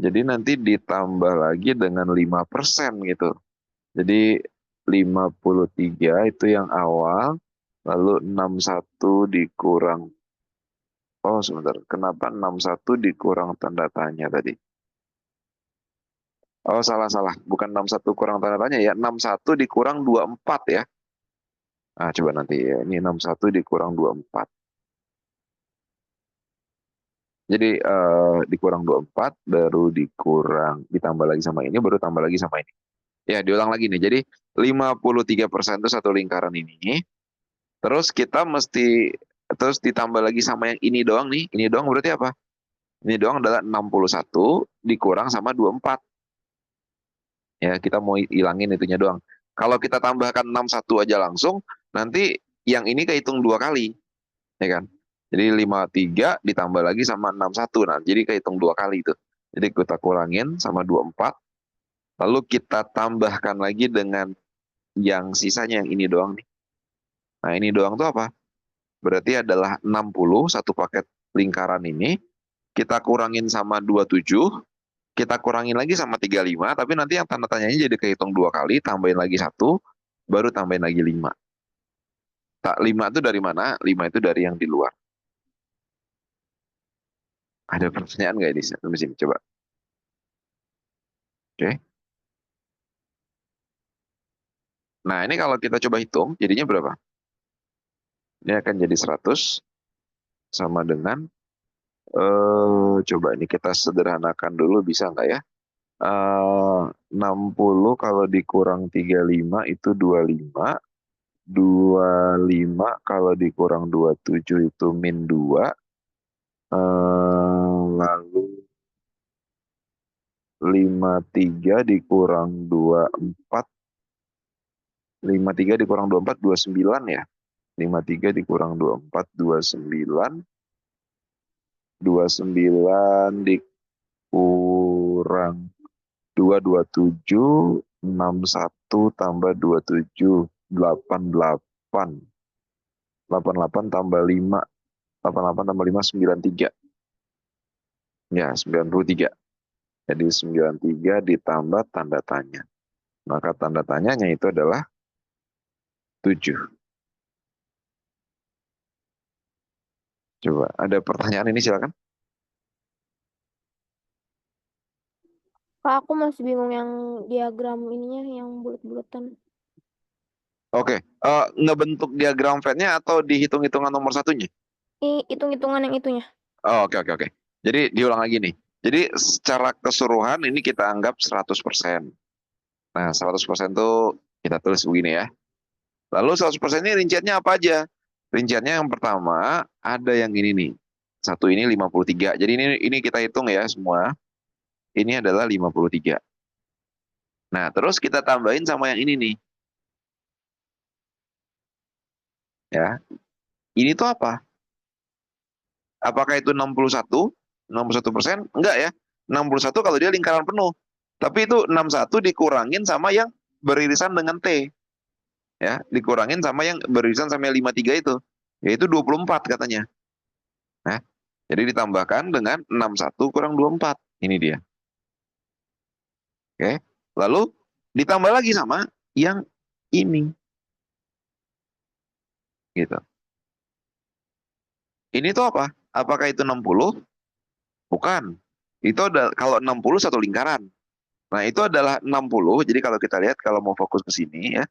Jadi nanti ditambah lagi dengan 5% gitu. Jadi 53 itu yang awal, lalu 61 dikurang. Oh sebentar, kenapa 61 dikurang tanda tanya tadi? Oh salah, bukan 61 kurang tanda tanya ya, 61 dikurang 24 ya. Nah coba nanti ya, ini 61 dikurang 24. Jadi dikurang 24, baru ditambah lagi sama ini, baru tambah lagi sama ini. Ya diulang lagi nih, jadi 53% itu satu lingkaran ini, terus kita mesti, terus ditambah lagi sama yang ini doang nih, ini doang berarti apa? Ini doang adalah 61 dikurang sama 24. Ya, kita mau hilangin itunya doang. Kalau kita tambahkan 61 aja langsung, nanti yang ini kehitung 2 kali. Ya kan? Jadi 53 ditambah lagi sama 61. Nah, jadi kehitung 2 kali itu. Jadi kita kurangin sama 24. Lalu kita tambahkan lagi dengan yang sisanya yang ini doang nih. Nah, ini doang tuh apa? Berarti adalah 60, satu paket lingkaran ini. Kita kurangin sama 27. Kita kurangin lagi sama 35, tapi nanti yang tanda tanyanya jadi kehitung 2 kali, tambahin lagi 1, baru tambahin lagi 5. Tak 5 itu dari mana? 5 itu dari yang di luar. Ada pertanyaan nggak di sini? Coba. Oke. Nah, ini kalau kita coba hitung, jadinya berapa? Ini akan jadi 100 sama dengan, coba ini kita sederhanakan dulu, bisa nggak ya? 60 kalau dikurang 35 itu 25. 25 kalau dikurang 27 itu min 2. Lalu 53 dikurang 24. 53 dikurang 24, 29 ya. 53 dikurang 24, 29. 29 dikurang 2, 27. 61 tambah 27, 88. 88 tambah 5. 88 tambah 5, 93. Ya, 93. Jadi 93 ditambah tanda tanya. Maka tanda tanyanya itu adalah 7. Coba, ada pertanyaan ini silakan. Kak, aku masih bingung yang diagram ininya yang bulat-bulatan. Oke, ngebentuk diagram Venn-nya atau dihitung-hitungan nomor satunya? Ini hitung-hitungan yang itunya. Oh, oke. Jadi diulang lagi nih. Jadi secara keseluruhan ini kita anggap 100%. Nah, 100% itu kita tulis begini ya. Lalu 100% ini rinciannya apa aja? Rinciannya yang pertama ada yang ini nih. Satu ini 53. Jadi ini kita hitung ya semua. Ini adalah 53. Nah, terus kita tambahin sama yang ini nih. Ya. Ini tuh apa? Apakah itu 61? 61%? Enggak ya. 61 kalau dia lingkaran penuh. Tapi itu 61 dikurangin sama yang beririsan dengan T. Ya, dikurangin sama yang beririsan sama 53 itu. Yaitu 24 katanya. Nah, jadi ditambahkan dengan 61 kurang 24. Ini dia. Oke. Lalu ditambah lagi sama yang ini. Gitu. Ini tuh apa? Apakah itu 60? Bukan. Itu ada kalau 60 satu lingkaran. Nah, itu adalah 60. Jadi kalau kita lihat kalau mau fokus ke sini ya.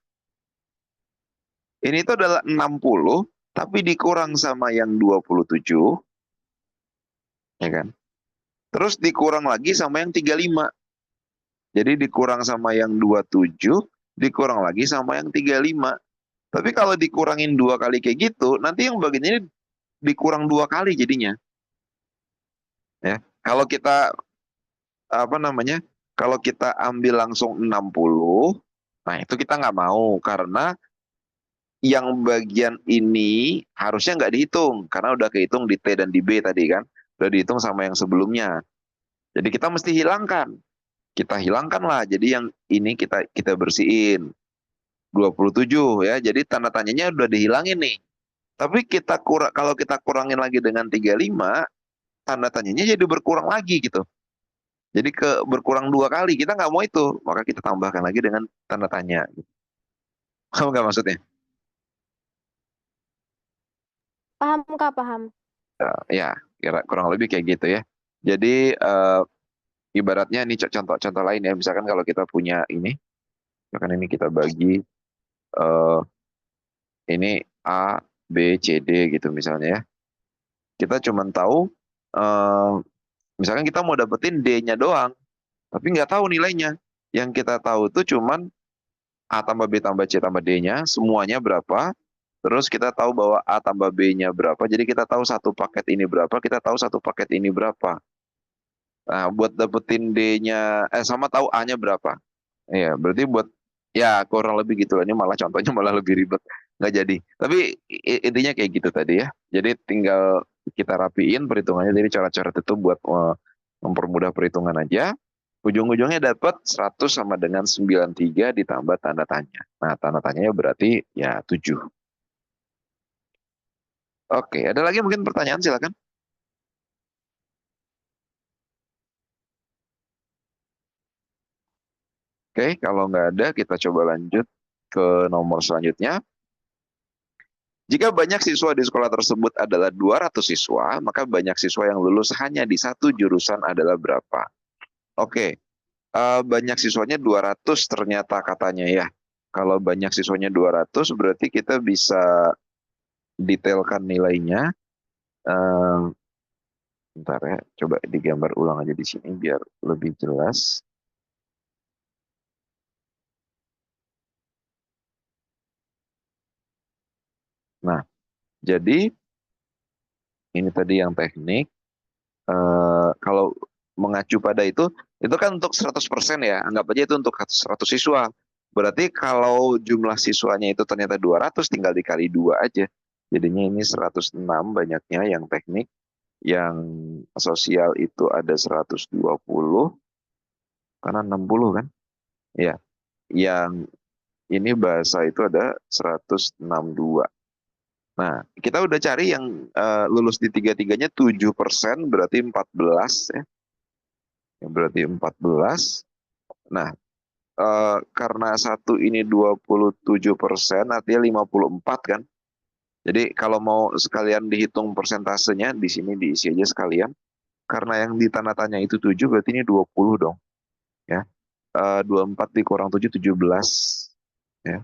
Ini itu adalah 60 tapi dikurang sama yang 27, ya kan? Terus dikurang lagi sama yang 35. Jadi dikurang sama yang 27, dikurang lagi sama yang 35. Tapi kalau dikurangin 2 kali kayak gitu, nanti yang bagian ini dikurang 2 kali jadinya. Ya. Kalau kita apa namanya? Kalau kita ambil langsung 60, nah itu kita nggak mau karena yang bagian ini harusnya nggak dihitung karena udah kehitung di T dan di B tadi kan, udah dihitung sama yang sebelumnya. Jadi kita mesti hilangkan. Kita hilangkan lah. Jadi yang ini kita bersihin. 27 ya. Jadi tanda tanyanya udah dihilangin nih. Tapi kalau kita kurangin lagi dengan 35, tanda tanyanya jadi berkurang lagi gitu. Jadi berkurang 2 kali. Kita nggak mau itu. Maka kita tambahkan lagi dengan tanda tanya. Paham nggak maksudnya? Paham Kak, paham. Ya, kurang lebih kayak gitu ya. Jadi ibaratnya ini contoh-contoh lain ya. Misalkan kalau kita punya ini, misalkan ini kita bagi eh, ini A, B, C, D gitu misalnya ya. Kita cuma tahu, eh, misalkan kita mau dapetin D-nya doang, tapi nggak tahu nilainya. Yang kita tahu itu cuman A tambah B tambah C tambah D-nya, semuanya berapa. Terus kita tahu bahwa A tambah B-nya berapa. Jadi kita tahu satu paket ini berapa, kita tahu satu paket ini berapa. Nah, buat dapetin D-nya, sama tahu A-nya berapa. Iya, berarti buat, ya kurang lebih gitu lah. Ini malah contohnya malah lebih ribet. Nggak jadi. Tapi intinya kayak gitu tadi ya. Jadi tinggal kita rapiin perhitungannya. Jadi coret-coret itu buat mempermudah perhitungan aja. Ujung-ujungnya dapat 100 sama dengan 93 ditambah tanda tanya. Nah, tanda tanyanya berarti ya 7. Oke, ada lagi mungkin pertanyaan silakan. Oke, kalau nggak ada kita coba lanjut ke nomor selanjutnya. Jika banyak siswa di sekolah tersebut adalah 200 siswa, maka banyak siswa yang lulus hanya di satu jurusan adalah berapa? Oke, banyak siswanya 200 ternyata katanya ya. Kalau banyak siswanya 200 berarti kita bisa detailkan nilainya. Eh, Bentar ya, coba digambar ulang aja di sini biar lebih jelas. Nah, jadi ini tadi yang teknik. Kalau mengacu pada itu kan untuk 100% ya, anggap aja itu untuk 100 siswa. Berarti kalau jumlah siswanya itu ternyata 200, tinggal dikali 2 aja. Jadinya ini 106 banyaknya yang teknik, yang sosial itu ada 120, karena 60 kan? Ya, yang ini bahasa itu ada 162. Nah, kita udah cari yang lulus di tiga-tiganya 7%, berarti 14 ya. Berarti 14. Nah, karena satu ini 27%, artinya 54 kan. Jadi kalau mau sekalian dihitung persentasenya, di sini diisi aja sekalian. Karena yang ditanda tanya itu 7, berarti ini 20 dong. Ya. 24 dikurang 7, 17. Ya.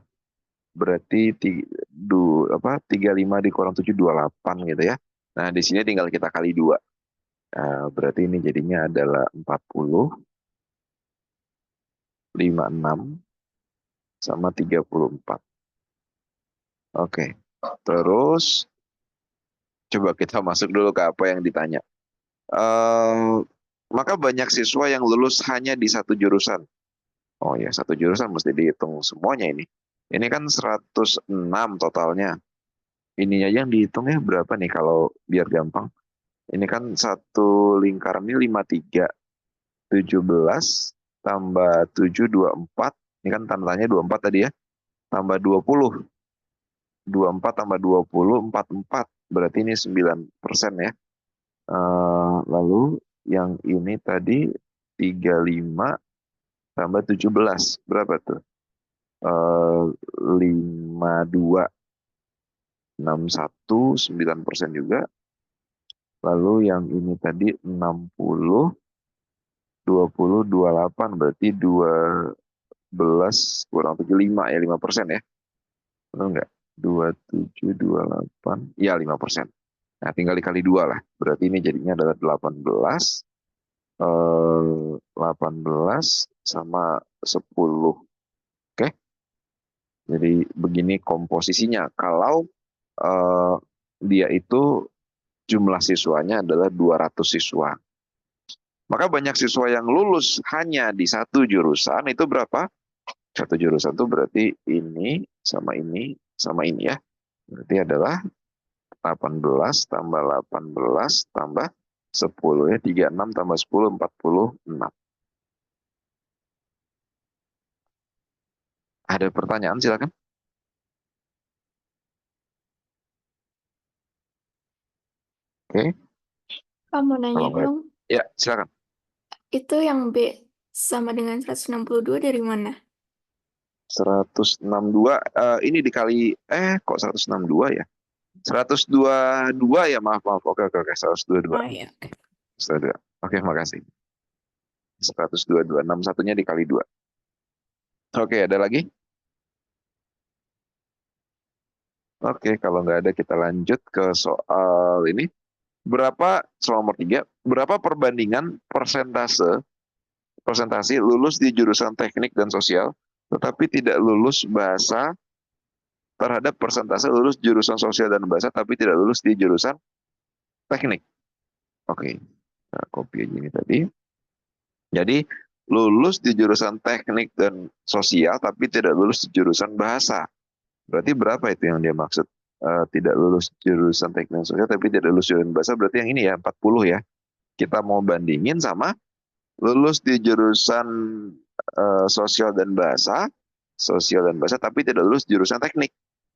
Berarti 35 dikurang 7, 28 gitu ya. Nah, di sini tinggal kita kali 2. Berarti ini jadinya adalah 40, 56, sama 34. Oke, terus coba kita masuk dulu ke apa yang ditanya. Maka banyak siswa yang lulus hanya di satu jurusan. Oh ya, satu jurusan mesti dihitung semuanya ini. Ini kan 106 totalnya. Ini aja yang dihitungnya berapa nih kalau biar gampang. Ini kan satu lingkaran ini 53. 17 tambah 7, 24. Ini kan tandanya 24 tadi ya. Tambah 20. 24 tambah 20, 44. Berarti ini 9% ya. Lalu yang ini tadi 35 tambah 17. Berapa tuh? 52. 61, 9% juga. Lalu yang ini tadi 60, 20, 28. Berarti 12 kurang 75 ya, 5% ya. Benar nggak? 27, 28. Ya, 5%. Nah, tinggal dikali 2 lah. Berarti ini jadinya adalah 18. 18 sama 10. Oke. Jadi begini komposisinya. Kalau dia itu jumlah siswanya adalah 200 siswa. Maka banyak siswa yang lulus hanya di satu jurusan itu berapa? Satu jurusan itu berarti ini sama ini sama ini ya. Berarti adalah 18 tambah 18 tambah 10 ya. 36 tambah 10, 46. Ada pertanyaan silakan. Oke, Kamu nanya kalau nggak, dong, ya silakan. itu yang B sama dengan 162 dari mana? 162 ini dikali kok 162 ya? 122 ya, maaf. Oke, 122. Oh iya, oke. 122. Oke, makasih. 122, 61-nya dikali 2. Oke, ada lagi? Oke, kalau nggak ada kita lanjut ke soal ini. Soal nomor 3, berapa perbandingan presentasi lulus di jurusan teknik dan sosial, tetapi tidak lulus bahasa terhadap persentase lulus jurusan sosial dan bahasa, tapi tidak lulus di jurusan teknik. Oke, nah, copy aja ini tadi. Jadi, lulus di jurusan teknik dan sosial, tapi tidak lulus di jurusan bahasa. Berarti berapa itu yang dia maksud? Tidak lulus jurusan teknik dan sosial, tapi tidak lulus jurusan bahasa, berarti yang ini ya, 40 ya. Kita mau bandingin sama lulus di jurusan sosial dan bahasa, tapi tidak lulus jurusan teknik.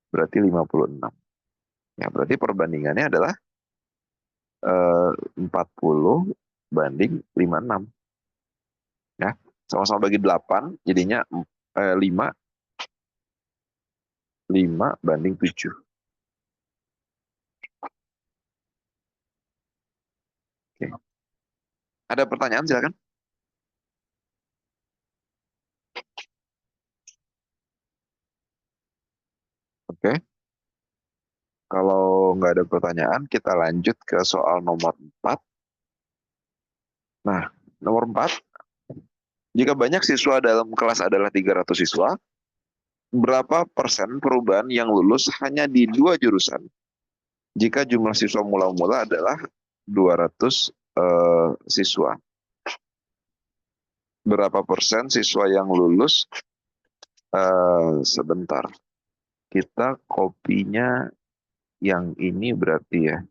Berarti 56. Ya, berarti perbandingannya adalah 40 banding 56. Ya, sama-sama bagi 8, jadinya 5 banding 7. Oke. Ada pertanyaan silakan. Oke. Kalau nggak ada pertanyaan, kita lanjut ke soal nomor 4. Nah, nomor 4, jika banyak siswa dalam kelas adalah 300 siswa, berapa persen perubahan yang lulus hanya di 2 jurusan? Jika jumlah siswa mula-mula adalah 200 siswa. Berapa persen siswa yang lulus? Sebentar. Kita kopinya yang ini berarti ya.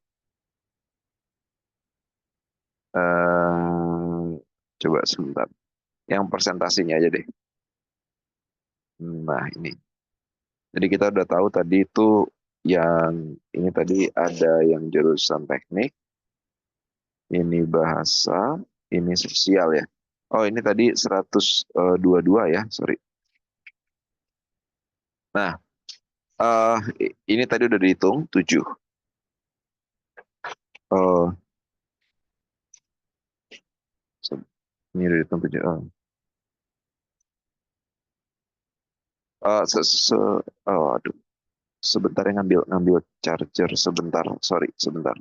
Coba sebentar. Yang presentasinya aja deh. Nah, ini. Jadi kita udah tahu tadi itu yang ini tadi ada yang jurusan teknik, ini bahasa, ini sosial ya. Oh, ini tadi 122 ya, sorry. Nah, ini tadi udah dihitung 7. Ini udah dihitung 7. Aduh, sebentar ya, ngambil charger sebentar, sorry, sebentar.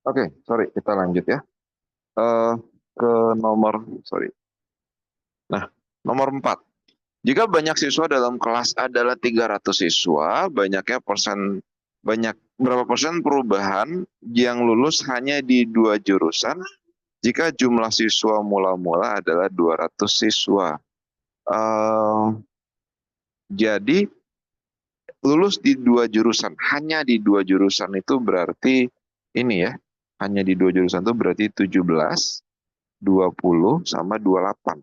Oke, sorry, kita lanjut ya. Ke nomor, sorry. Nah, nomor 4. Jika banyak siswa dalam kelas adalah 300 siswa, berapa persen perubahan yang lulus hanya di 2 jurusan jika jumlah siswa mula-mula adalah 200 siswa. Jadi lulus di 2 jurusan, hanya di 2 jurusan itu berarti ini ya, hanya di 2 jurusan itu berarti 17, 20 sama 28.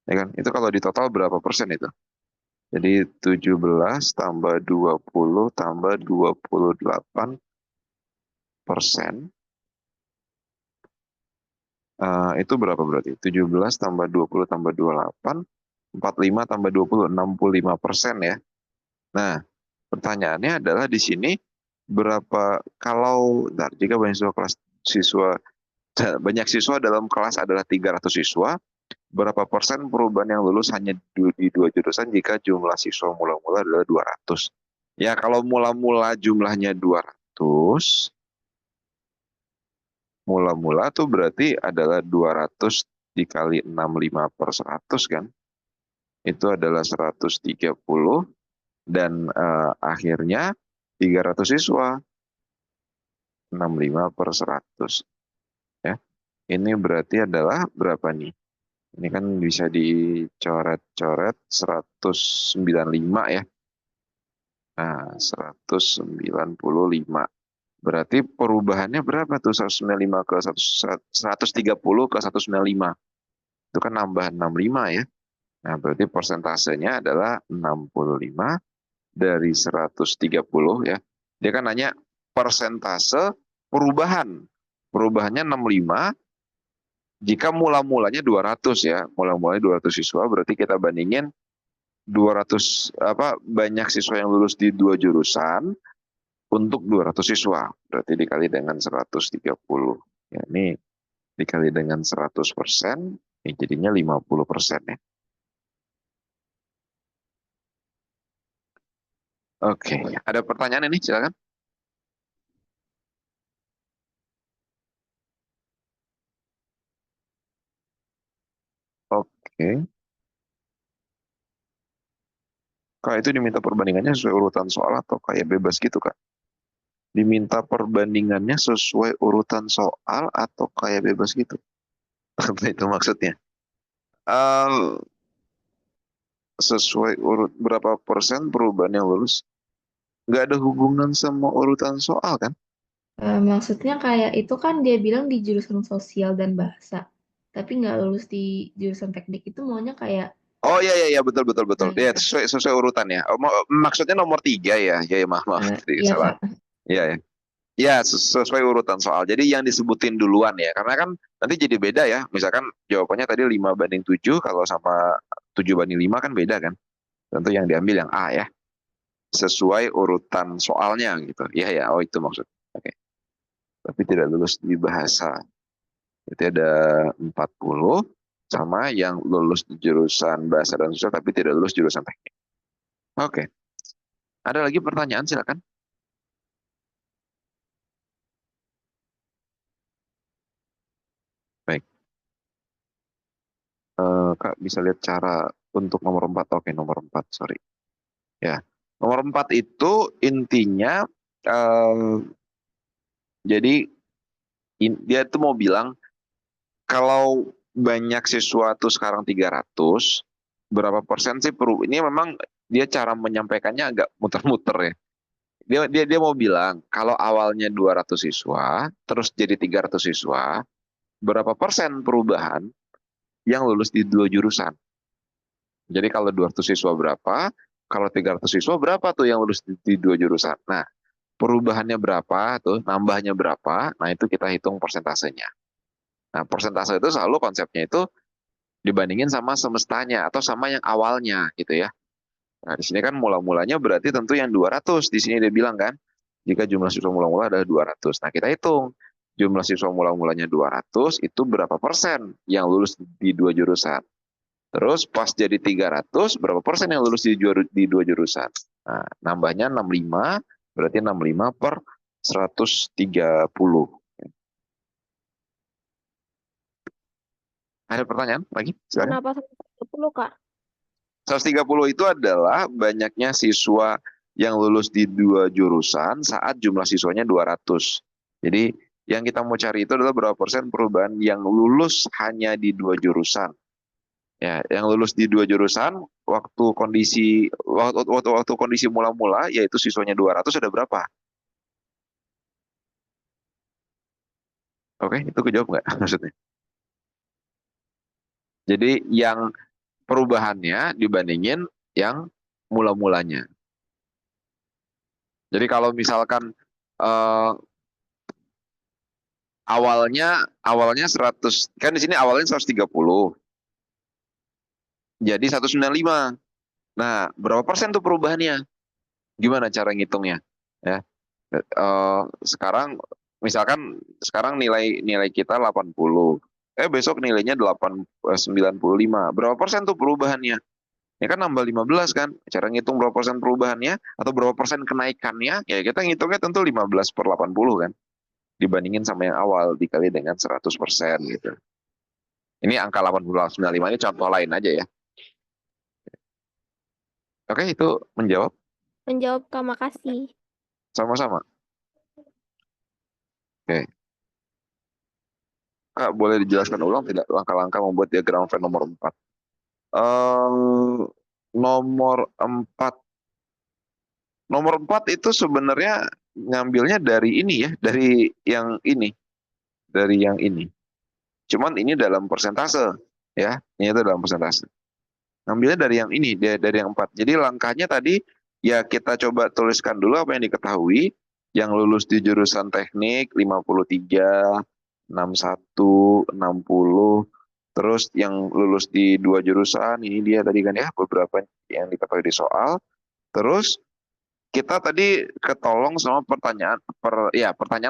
Ya kan? Itu kalau di total berapa persen itu? Jadi 17 tambah 20 tambah 28%. Itu berapa berarti? 17 tambah 20 tambah 28, 45 tambah 20, 65% ya. Nah, pertanyaannya adalah di sini berapa kalau jika banyak siswa dalam kelas adalah 300 siswa, berapa persen perubahan yang lulus hanya di 2 jurusan jika jumlah siswa mula-mula adalah 200? Ya, kalau mula-mula jumlahnya 200, mula-mula tuh berarti adalah 200 dikali 65/100 kan? Itu adalah 130 dan akhirnya 300 siswa. 65/100 ya. Ini berarti adalah berapa nih? Ini kan bisa dicoret-coret 195 ya. Nah, 195. Berarti perubahannya berapa tuh? 195 ke 130 ke 195. Itu kan nambah 65 ya. Nah, berarti persentasenya adalah 65 dari 130 ya. Dia kan nanya persentase perubahan. Perubahannya 65 jika mula-mulanya 200 ya. Mula-mulanya 200 siswa berarti kita bandingin 200 banyak siswa yang lulus di 2 jurusan untuk 200 siswa. Berarti dikali dengan 130. Ya, ini dikali dengan 100%, ini jadinya 50% ya. Oke, ada pertanyaan ini silakan. Oke. Kak, itu diminta perbandingannya sesuai urutan soal atau kayak bebas gitu, Kak? Diminta perbandingannya sesuai urutan soal atau kayak bebas gitu? Apa itu maksudnya? Sesuai urut berapa persen perubahan yang lulus? Nggak ada hubungan sama urutan soal kan? Maksudnya kayak itu kan dia bilang di jurusan sosial dan bahasa, tapi nggak lulus di jurusan teknik itu maunya kayak Oh iya betul. Ya, gitu. sesuai urutan ya. Maksudnya nomor 3 ya. Ya maaf tadi Iya salah. Kak. Iya ya. Ya, sesuai urutan soal. Jadi yang disebutin duluan ya. Karena kan nanti jadi beda ya. Misalkan jawabannya tadi 5/7, kalau sama 7/5 kan beda kan. Tentu yang diambil yang A ya. Sesuai urutan soalnya gitu. Iya ya, oh itu maksud. Oke. Tapi tidak lulus di bahasa. Itu ada 40 sama yang lulus di jurusan bahasa dan sosial tapi tidak lulus jurusan teknik. Oke. Ada lagi pertanyaan silakan. Baik. Kak bisa lihat cara untuk nomor 4. Oke, nomor 4, sorry. Ya. Nomor 4 itu intinya jadi dia tuh mau bilang kalau banyak siswa tuh sekarang 300, berapa persen sih ini memang dia cara menyampaikannya agak muter-muter ya. Dia mau bilang kalau awalnya 200 siswa terus jadi 300 siswa, berapa persen perubahan yang lulus di 2 jurusan. Jadi kalau 200 siswa berapa, kalau 300 siswa berapa tuh yang lulus di 2 jurusan. Nah, perubahannya berapa tuh, nambahnya berapa, nah itu kita hitung persentasenya. Nah, persentase itu selalu konsepnya itu dibandingin sama semestanya atau sama yang awalnya gitu ya. Nah, di sini kan mula-mulanya berarti tentu yang 200. Di sini dia bilang kan, jika jumlah siswa mula-mula adalah 200. Nah, kita hitung jumlah siswa mula-mulanya 200 itu berapa persen yang lulus di 2 jurusan. Terus pas jadi 300, berapa persen yang lulus di 2 jurusan. Nah, nambahnya 65, berarti 65/130. Ada pertanyaan lagi? Silakan. Kenapa 130, Kak? 130 itu adalah banyaknya siswa yang lulus di 2 jurusan saat jumlah siswanya 200. Jadi yang kita mau cari itu adalah berapa persen perubahan yang lulus hanya di 2 jurusan. Ya, yang lulus di 2 jurusan waktu kondisi mula-mula yaitu siswanya 200 ada berapa? Oke, itu kejawab nggak maksudnya? Jadi yang perubahannya dibandingin yang mula-mulanya. Jadi kalau misalkan eh, awalnya 100, kan di sini awalnya 130. Jadi 195. Nah, berapa persen tuh perubahannya? Gimana cara ngitungnya? Ya. Sekarang misalkan sekarang nilai kita 80. Besok nilainya 95. Berapa persen tuh perubahannya? Ya kan nambah 15 kan? Cara ngitung berapa persen perubahannya atau berapa persen kenaikannya? Ya kita ngitungnya tentu 15/80 kan. Dibandingin sama yang awal dikali dengan 100% gitu. Ini angka 80/95 ini contoh lain aja ya. Oke, itu menjawab Menjawab, Kak. Makasih. sama-sama. Oke. Kak, boleh dijelaskan ulang tidak langkah-langkah membuat diagram Venn nomor 4? Nomor 4. Nomor 4 itu sebenarnya ngambilnya dari ini ya, dari yang ini. Dari yang ini. Cuman ini dalam persentase ya, ini itu dalam persentase. Ngambilnya dari yang ini, dari yang 4. Jadi langkahnya tadi ya kita coba tuliskan dulu apa yang diketahui. Yang lulus di jurusan teknik 53, 61, 60. Terus yang lulus di 2 jurusan, ini dia tadi kan ya beberapa yang diketahui di soal. Terus kita tadi ketolong sama pertanyaan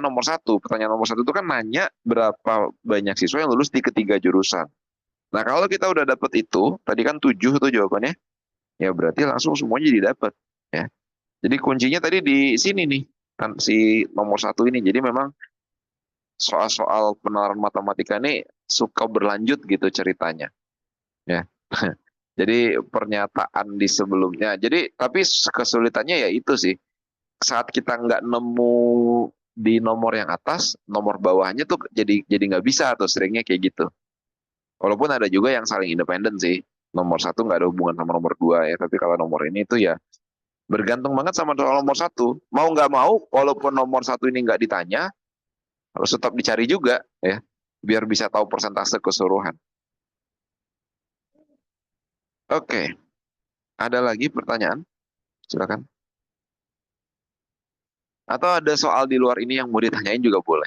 nomor 1. Pertanyaan nomor 1 itu kan nanya berapa banyak siswa yang lulus di ketiga jurusan. Nah, kalau kita udah dapet itu, tadi kan 7 tuh jawabannya, ya berarti langsung semuanya jadi dapet. Ya. Jadi kuncinya tadi di sini nih, kan si nomor 1 ini. Jadi memang soal-soal penalaran matematika ini suka berlanjut gitu ceritanya. Ya. Jadi pernyataan di sebelumnya. Jadi tapi kesulitannya ya itu sih. Saat kita nggak nemu di nomor yang atas, nomor bawahnya tuh jadi nggak bisa tuh seringnya kayak gitu. Walaupun ada juga yang saling independen sih. Nomor 1 nggak ada hubungan sama nomor 2 ya. Tapi kalau nomor ini tuh ya bergantung banget sama soal nomor 1. Mau nggak mau, walaupun nomor 1 ini nggak ditanya, harus tetap dicari juga ya. Biar bisa tahu persentase keseluruhan. Oke. Ada lagi pertanyaan? Silakan. Atau ada soal di luar ini yang mau ditanyain juga boleh.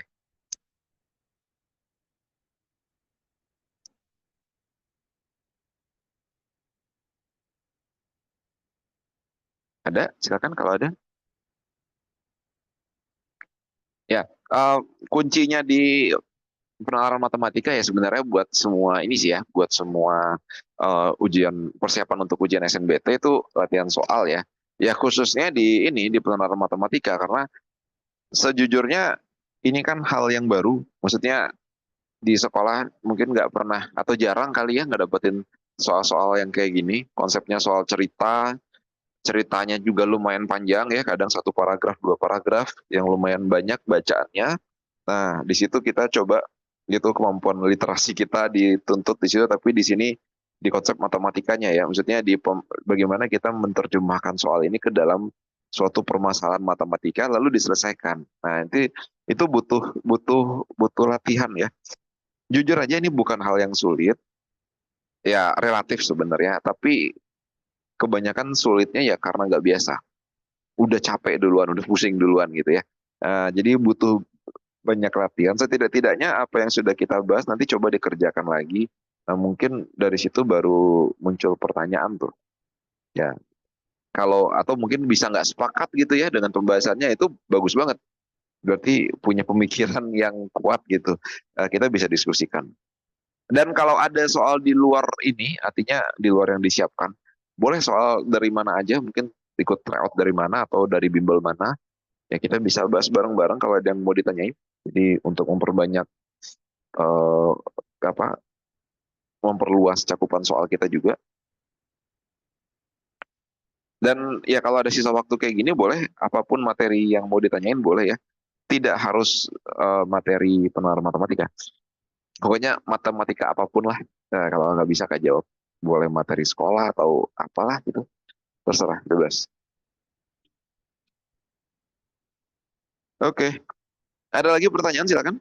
Ada? Silakan kalau ada. Ya, kuncinya di penalaran matematika ya sebenarnya buat semua ini sih ya, buat semua ujian persiapan untuk ujian SNBT itu latihan soal ya. Ya khususnya di penalaran matematika karena sejujurnya ini kan hal yang baru. Maksudnya di sekolah mungkin nggak pernah atau jarang kali ya nggak dapetin soal-soal yang kayak gini. Konsepnya soal ceritanya juga lumayan panjang ya, kadang 1 paragraf, 2 paragraf yang lumayan banyak bacaannya. Nah, di situ kita coba gitu kemampuan literasi kita dituntut di situ, tapi di sini di konsep matematikanya ya, maksudnya bagaimana kita menerjemahkan soal ini ke dalam suatu permasalahan matematika lalu diselesaikan. Nah, itu butuh latihan ya. Jujur aja ini bukan hal yang sulit, ya relatif sebenarnya, tapi kebanyakan sulitnya ya karena nggak biasa. Udah capek duluan, udah pusing duluan gitu ya. Jadi butuh banyak latihan. Setidak-tidaknya apa yang sudah kita bahas nanti coba dikerjakan lagi. Nah, mungkin dari situ baru muncul pertanyaan tuh. Ya, atau mungkin bisa nggak sepakat gitu ya dengan pembahasannya itu bagus banget. Berarti punya pemikiran yang kuat gitu. Kita bisa diskusikan. Dan kalau ada soal di luar ini, artinya di luar yang disiapkan, boleh soal dari mana aja, mungkin ikut tryout dari mana atau dari bimbel mana, ya kita bisa bahas bareng-bareng kalau ada yang mau ditanyain. Jadi untuk memperbanyak memperluas cakupan soal kita juga. Dan ya kalau ada sisa waktu kayak gini boleh apapun materi yang mau ditanyain boleh ya. Tidak harus materi penerapan matematika. Pokoknya matematika apapun lah. Nah, kalau nggak bisa Kak jawab. Boleh materi sekolah atau apalah gitu. Terserah, bebas. Oke. Ada lagi pertanyaan silakan.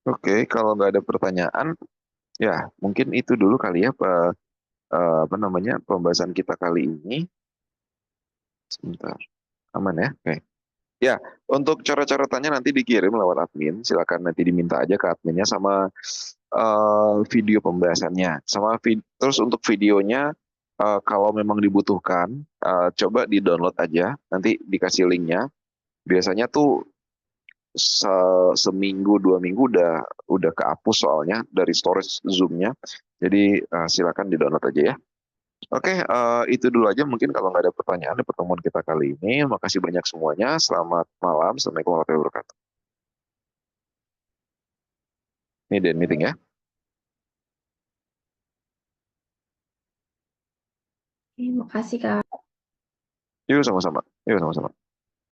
Oke, kalau nggak ada pertanyaan, ya mungkin itu dulu kali ya apa namanya pembahasan kita kali ini. Sebentar, aman ya? Oke. Ya, untuk coret-coretannya nanti dikirim lewat admin. Silakan nanti diminta aja ke adminnya sama video pembahasannya. Terus untuk videonya kalau memang dibutuhkan, coba di-download aja. Nanti dikasih linknya. Biasanya tuh seminggu 2 minggu udah kehapus soalnya dari storage Zoom-nya. Jadi silakan di-download aja ya. Oke, itu dulu aja mungkin kalau nggak ada pertanyaan di pertemuan kita kali ini. Makasih banyak semuanya. Selamat malam. Assalamualaikum warahmatullahi wabarakatuh. Ini dan meeting ya. Terima kasih, Kak. Yuk sama-sama. Yuk sama-sama.